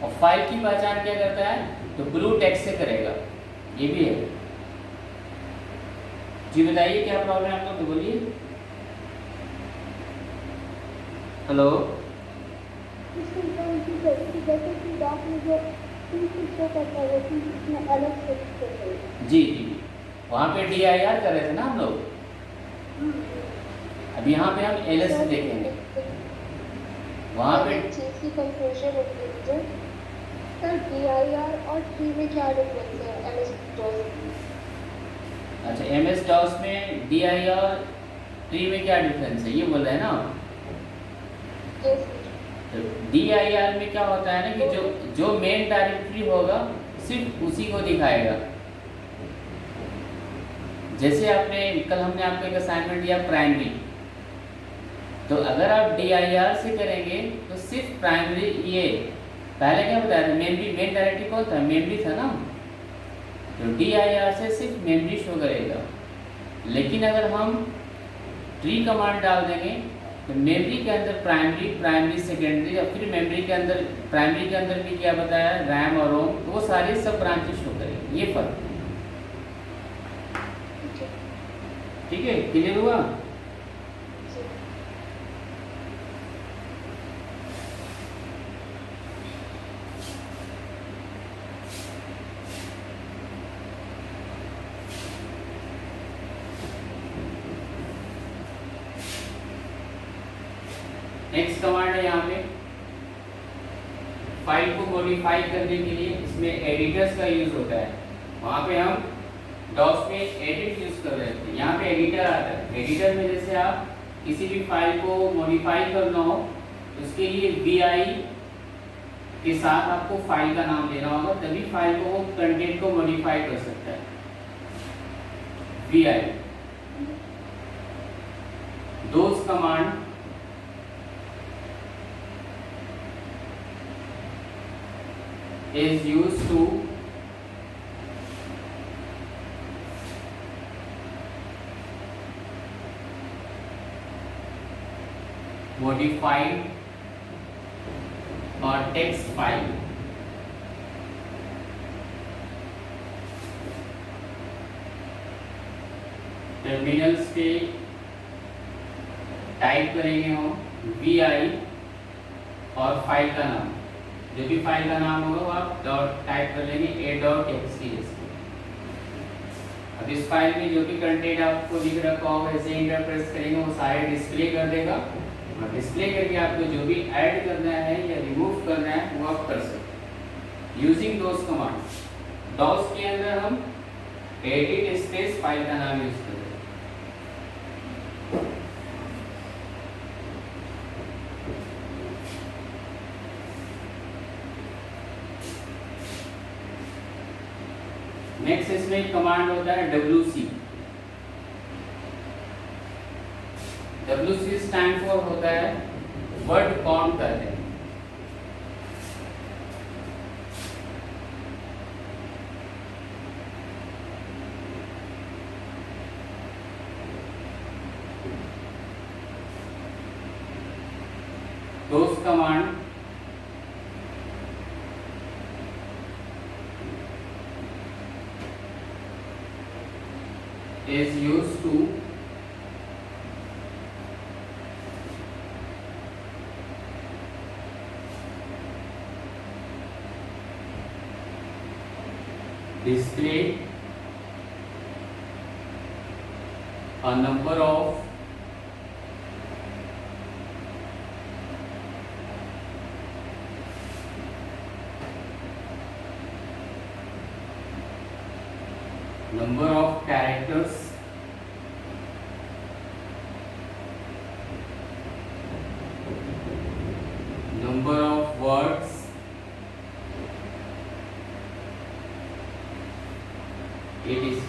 Speaker 1: और फाइल की पहचान क्या करता है, तो ब्लू टेक्स्ट से करेगा। ये भी है। जी बताइए क्या प्रॉब्लम है आपको, तो बोलिए। हेलो, जी जी, वहाँ पे dir कर रहे थे ना हम लोग, अब यहाँ पे हम ls देखेंगे। वहाँ पे
Speaker 2: चीज की कंफ्यूजन होती है सर, dir और tree में क्या डिफरेंस है MS-DOS?
Speaker 1: अच्छा, MS-DOS में dir और tree में क्या डिफरेंस है, ये बोल रहे हैं ना। तो dir में क्या होता है ना कि जो मेन डायरेक्टरी होगा सिर्फ उसी को दिखाएगा। जैसे कल हमने आपको एक असाइनमेंट दिया प्राइमरी, तो अगर आप dir से करेंगे तो सिर्फ प्राइमरी, ये पहले क्या बताया था, मेन डायरेक्टरी कौन था, मेमोरी था ना, तो dir से सिर्फ मेमोरी शो करेगा। लेकिन अगर हम ट्री कमांड डाल देंगे तो मेमोरी के अंदर प्राइमरी सेकेंडरी, और फिर मेमोरी के अंदर, प्राइमरी के अंदर भी क्या बताया, रैम और रोम, तो वो सारे सब ब्रांचेस शो करेंगे। ये फर्क, ठीक है, क्लियर हुआ। नेक्स्ट कमांड है यहाँ पे फाइल को मॉडिफाई करने के लिए, इसमें एडिटर्स का यूज होता है। वहाँ पे हम डॉस में एडिट यूज कर रहे थे, यहाँ पे एडिटर आता है। एडिटर में जैसे आप किसी भी फाइल को मॉडिफाई करना हो, उसके लिए vi के साथ आपको फाइल का नाम देना होगा, तभी फाइल को वो कंटेंट को मॉडिफाई कर सकता है। vi those command is used to modify a text file terminals पे टाइप करेंगे हम vi और फाइल का नाम, जो भी फाइल का नाम होगा वो आप डॉट टाइप कर लेंगे a.txt जैसे। अब इस फाइल में जो भी कंटेंट आपको दिख रखा होगा, ऐसे एंटर प्रेस करेंगे वो सारे डिस्प्ले कर देगा, और डिस्प्ले करके आपको जो भी ऐड करना है या रिमूव करना है वो आप कर सकते हैं यूजिंग दोस कमांड। डॉस के अंदर हम एडिट स्पेस फाइल का नाम यूज करते हैं। नेक्स्ट इसमें एक कमांड होता है wc। wc स्टैंड फॉर होता है वर्ड काउंट करते हैं। those command is used to display a number of characters number of words etc.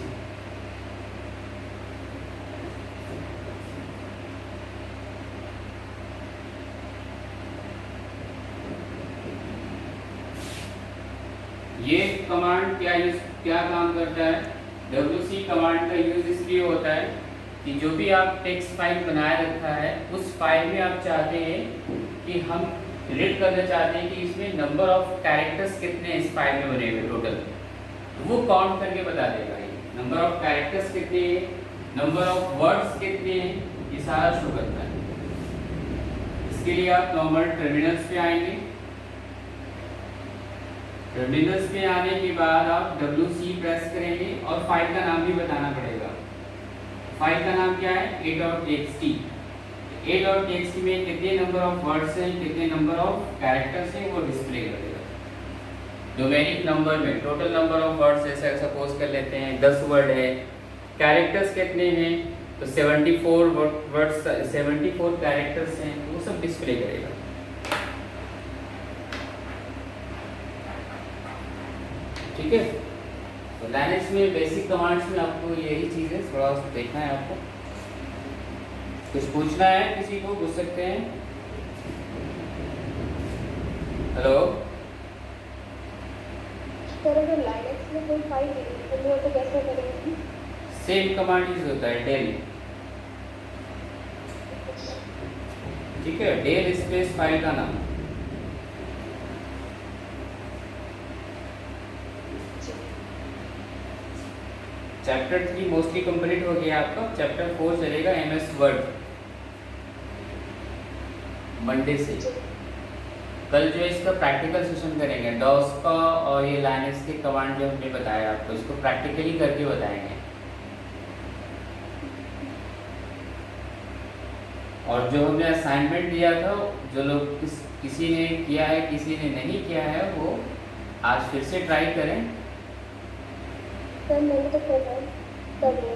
Speaker 1: ये कमांड क्या काम करता है? wc कमांड का यूज इसलिए होता है कि जो भी आप टेक्स्ट फाइल बनाए रखा है उस फाइल में आप चाहते हैं कि हम रीड करना चाहते हैं कि इसमें नंबर ऑफ कैरेक्टर्स कितने इस फाइल में बने हुए टोटल, तो वो काउंट करके बता देगा। ये नंबर ऑफ कैरेक्टर्स कितने हैं, नंबर ऑफ वर्ड्स कितने हैं, ये सारा शो करता है। इसके लिए आप नॉर्मल टर्मिनल्स पे आएंगे। टर्मिनल्स में आने के बाद आप wc प्रेस करेंगे और फाइल का नाम भी बताना पड़ेगा। फाइल का नाम क्या है? a.txt। a.txt में कितने नंबर ऑफ वर्ड्स हैं, कितने नंबर ऑफ कैरेक्टर्स हैं, वो डिस्प्ले कर देगा। न्यूमेरिक नंबर में टोटल नंबर ऑफ वर्ड्स जैसे सपोज कर लेते हैं 10 वर्ड है, कैरेक्टर्स कितने हैं तो 74 वर्ड्स 74 कैरेक्टर्स हैं, वो सब डिस्प्ले करेगा। ठीक है, तो लाइनक्स में बेसिक कमांड्स में आपको यही चीज़ें थोड़ा सा देखना है। आपको कुछ पूछना है किसी को पूछ सकते हैं। हेलो,
Speaker 2: सर अगर लाइनक्स में कोई फाइल एडिट हो तो कैसे करेंगे?
Speaker 1: सेम कमांड यूज होता है डेल। ठीक है, डेल स्पेस फाइल का नाम। चैप्टर 3 मोस्टली कंप्लीट हो गया आपका। चैप्टर 4 चलेगा MS वर्ड मंडे से। कल जो है इसका प्रैक्टिकल सेशन करेंगे डॉस का, और ये लाइनक्स के कमांड जो हमने बताया आपको, इसको प्रैक्टिकली करके बताएंगे। और जो हमने असाइनमेंट दिया था, जो लोग किसी ने किया है किसी ने नहीं किया है, वो आज फिर से ट्राई करें।
Speaker 2: सर मैंने तो कर कर लिया।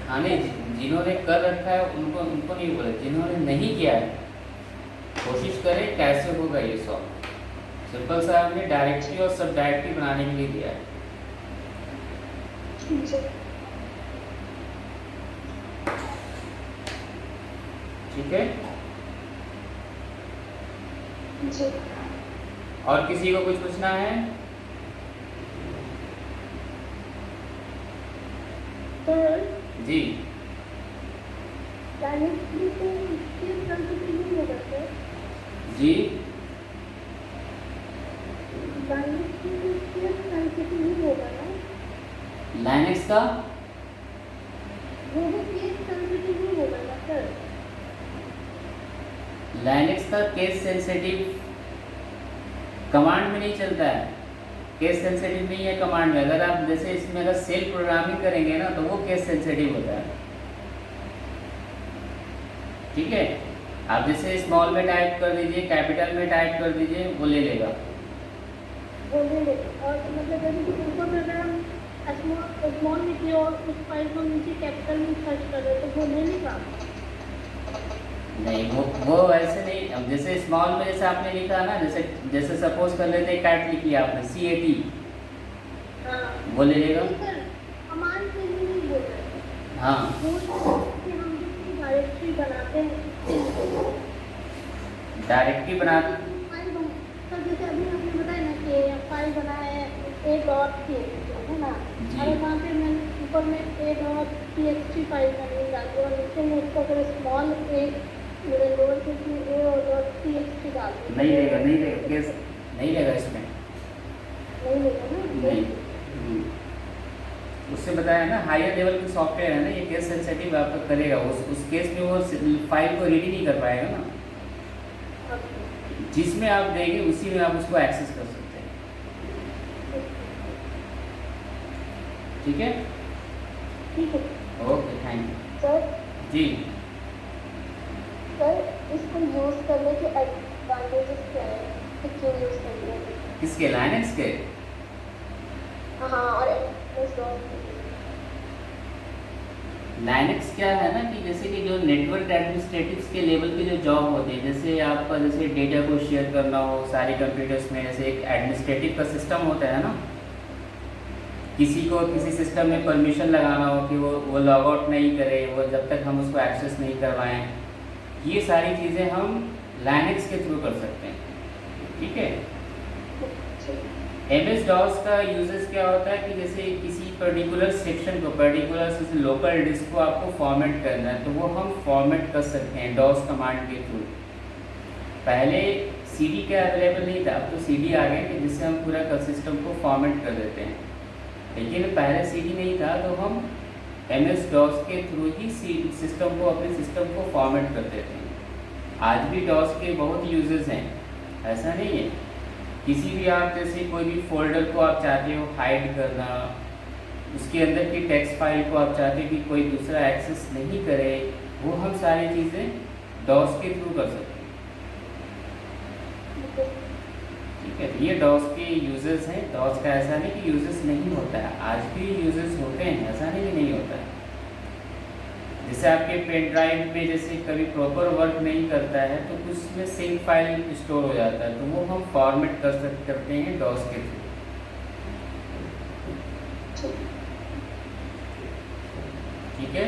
Speaker 1: हाँ नहीं, जिन्होंने कर रखा है उनको उनको नहीं बोले, जिन्होंने नहीं किया है कोशिश करें कैसे होगा ये सॉल्व। सिंपल सा हमने डायरेक्टरी और सब डायरेक्टरी बनाने के लिए दिया है।
Speaker 2: जी
Speaker 1: ठीक है,
Speaker 2: जी
Speaker 1: और किसी को कुछ पूछना है?
Speaker 2: सर
Speaker 1: जी
Speaker 2: डायरेक्टली तो इसके कंप्यूटर नहीं होगा सर।
Speaker 1: जी
Speaker 2: डायरेक्टली तो इसके कंप्यूटर नहीं होगा ना।
Speaker 1: लाइनेक्स का
Speaker 2: वो भी केस कंप्यूटर नहीं होगा ना सर।
Speaker 1: लाइनेक्स का केस सेंसिटिव कमांड में नहीं चलता है, केस सेंसिटिव नहीं है कमांड में। अगर आप जैसे इसमें अगर सेल प्रोग्रामिंग करेंगे ना तो वो केस सेंसिटिव होता है। ठीक है, आप जैसे स्मॉल में टाइप कर दीजिए, कैपिटल में टाइप कर दीजिए, वो ले लेगा।
Speaker 2: वो ले ले और मतलब जैसे कि ऊपर में अगर हम स्मॉल लिखिए और उस फाइल को नीचे कैपिटल में सर्च कर रहे तो वो ले लेगा।
Speaker 1: नहीं, वो ऐसे नहीं। अब जैसे स्मॉल में जैसे आपने लिखा ना, जैसे जैसे सपोज कर लेते हैं कैट लिखी आपने CAT,
Speaker 2: हाँ
Speaker 1: वो ले लेगा।
Speaker 2: सर कमांड से नहीं बोल रहे।
Speaker 1: हाँ
Speaker 2: वो कि हम डायरेक्टरी बनाते हैं
Speaker 1: डायरेक्टरी बना
Speaker 2: फाइल सर जैसे अभी हमने बताया ना कि फाइल बनाया है a.txt है ना,
Speaker 1: जी।
Speaker 2: और वहाँ पे मैंने ऊपर में a.txt फाइल मैंने डाली और नीचे में उसको अगर स्मॉल a मेरे लोअर केस में a और txt डाल दूँ
Speaker 1: नहीं लेगा, नहीं लेगा, केस नहीं लेगा इसमें,
Speaker 2: नहीं लेगा ना।
Speaker 1: नहीं। उससे बताया ना हायर लेवल की सॉफ्टवेयर है ना, ये केस सेंसिटिव आपका करेगा। उस केस में वो फाइल को रीड ही नहीं कर पाएगा ना। जिसमें आप देंगे उसी में आप उसको एक्सेस कर सकते हैं। ठीक है,
Speaker 2: ठीक है
Speaker 1: ओके, थैंक यू।
Speaker 2: सर।
Speaker 1: जी
Speaker 2: सर इसको यूज़ करने के एडवांटेजेस क्या है कि क्यों यूज़ करते हैं?
Speaker 1: किसके, लाइनेक्स के?
Speaker 2: हाँ और
Speaker 1: लाइनेक्स क्या है ना कि जैसे कि जो नेटवर्क एडमिनिस्ट्रेटिव्स के लेवल पे जो जॉब होती है, जैसे आपका जैसे डेटा को शेयर करना हो सारे कंप्यूटर्स में, जैसे एक एडमिनिस्ट्रेटिव का सिस्टम होता है ना, किसी को किसी सिस्टम में परमिशन लगाना हो कि वो लॉग आउट नहीं करे, वो जब तक हम उसको एक्सेस नहीं करवाएं, ये सारी चीज़ें हम लाइनेक्स के थ्रू कर सकते हैं। ठीक है, MS-DOS का यूजेस क्या होता है कि जैसे किसी पर्टिकुलर सेक्शन को, पर्टिकुलर जैसे लोकल डिस्क को आपको फॉर्मेट करना है तो वो हम फॉर्मेट कर सकते हैं DOS कमांड के थ्रू। पहले CD का अवेलेबल नहीं था, अब तो CD आ गए कि जिससे हम पूरा सिस्टम को फॉर्मेट कर देते हैं। लेकिन पहले CD नहीं था तो हम MS-DOS के थ्रू ही सिस्टम को, अपने सिस्टम को फॉर्मेट कर देते हैं। आज भी DOS के बहुत यूजेस हैं, ऐसा नहीं है। किसी भी आप जैसे कोई भी फोल्डर को आप चाहते हो हाइड करना, उसके अंदर की टेक्स्ट फाइल को आप चाहते हो कि कोई दूसरा एक्सेस नहीं करे, वो हम सारी चीज़ें DOS के थ्रू कर सकते हैं। ठीक है, ये DOS के यूजेस हैं। DOS का ऐसा नहीं कि यूजेस नहीं होता है, आज भी यूजेस होते हैं, ऐसा नहीं कि नहीं होता है। जैसे आपके पेन ड्राइव में जैसे कभी प्रॉपर वर्क नहीं करता है तो उसमें सिंक फाइल स्टोर हो जाता है, तो वो हम फॉर्मेट करते हैं DOS के थ्रू। ठीक है,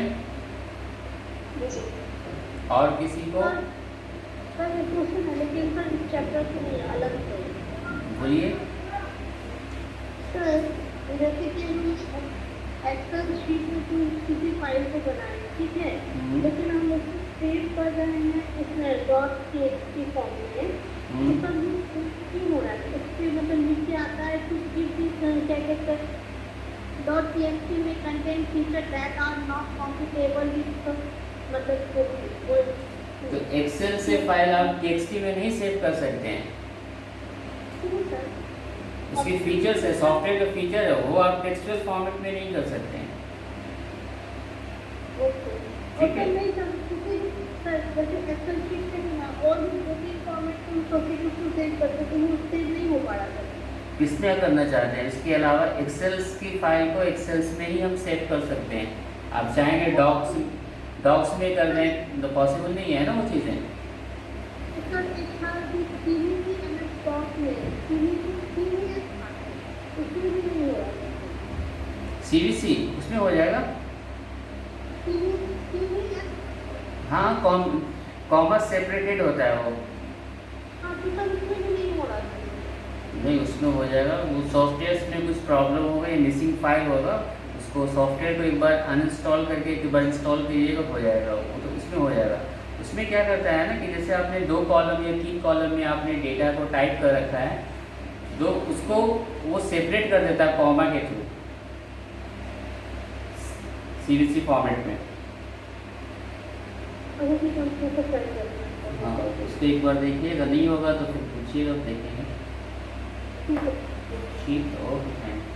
Speaker 1: और किसी को
Speaker 2: सर ये क्वेश्चन है लेकिन सर इस चैप्टर के लिए अलग है।
Speaker 1: बोलिए।
Speaker 2: सर जैसे कि हम एक्सेल शीट में कोई किसी फाइल को बनाए, ठीक है, लेकिन हम उसको सेव कर रहे हैं इसमें .txt फॉर्म में, तो तब वो क्यों हो रहा है? उसके मतलब नीचे आता है कुछ भी क्या कहते हैं .txt में content feature that are not compatible with मतलब
Speaker 1: तो एक्सेल से फाइल आप TXT में नहीं सेव कर सकते हैं।
Speaker 2: क्यों सर?
Speaker 1: उसकी फीचर्स है, सॉफ्टवेयर का फीचर है, वो आप टेक्सचुअल फॉर्मेट में नहीं कर सकते हैं।
Speaker 2: ओके,
Speaker 1: ठीक है।
Speaker 2: नहीं सर, क्योंकि सर जैसे एक्सेल शीट पे ना और भी 2-3 फॉर्मेट में हम डॉक्यूमेंट को सेव करते तो वो सेव नहीं हो पा रहा था।
Speaker 1: किसमें करना चाहते हैं? इसके अलावा एक्सेल्स की फाइल को एक्सेल्स में ही हम सेव कर सकते हैं। आप चाहेंगे डॉक्स में कर दें तो पॉसिबल नहीं है ना वो चीज़ें।
Speaker 2: सर एक था कि सीवीसी एंड स्टॉक में सीवीएस उसमें भी नहीं हो रहा था।
Speaker 1: सीवीसी उसमें हो जाएगा।
Speaker 2: सीवीएस
Speaker 1: हाँ, कॉमर्स सेपरेटेड होता है वो।
Speaker 2: हाँ तो सर उसमें भी नहीं हो रहा था।
Speaker 1: नहीं, उसमें हो जाएगा। वो सॉफ्टवेयर में कुछ प्रॉब्लम होगा या मिसिंग फाइल होगा, उसको सॉफ्टवेयर को एक बार अनइंस्टॉल करके एक बार इंस्टॉल कीजिएगा, हो जाएगा वो। तो उसमें हो जाएगा। उसमें क्या करता है ना कि जैसे आपने 2 कॉलम या 3 कॉलम में आपने डेटा को टाइप कर रखा है, तो उसको वो सेपरेट कर देता है कॉमा के थ्रू सीवीसी फॉर्मेट में।
Speaker 2: अगर भी हम उसको कर सकते हैं।
Speaker 1: हाँ, उसको एक बार देखिएगा, नहीं होगा तो फिर पूछिएगा, देखेंगे।
Speaker 2: ठीक है।
Speaker 1: ठीक है, ओके, थैंक यू।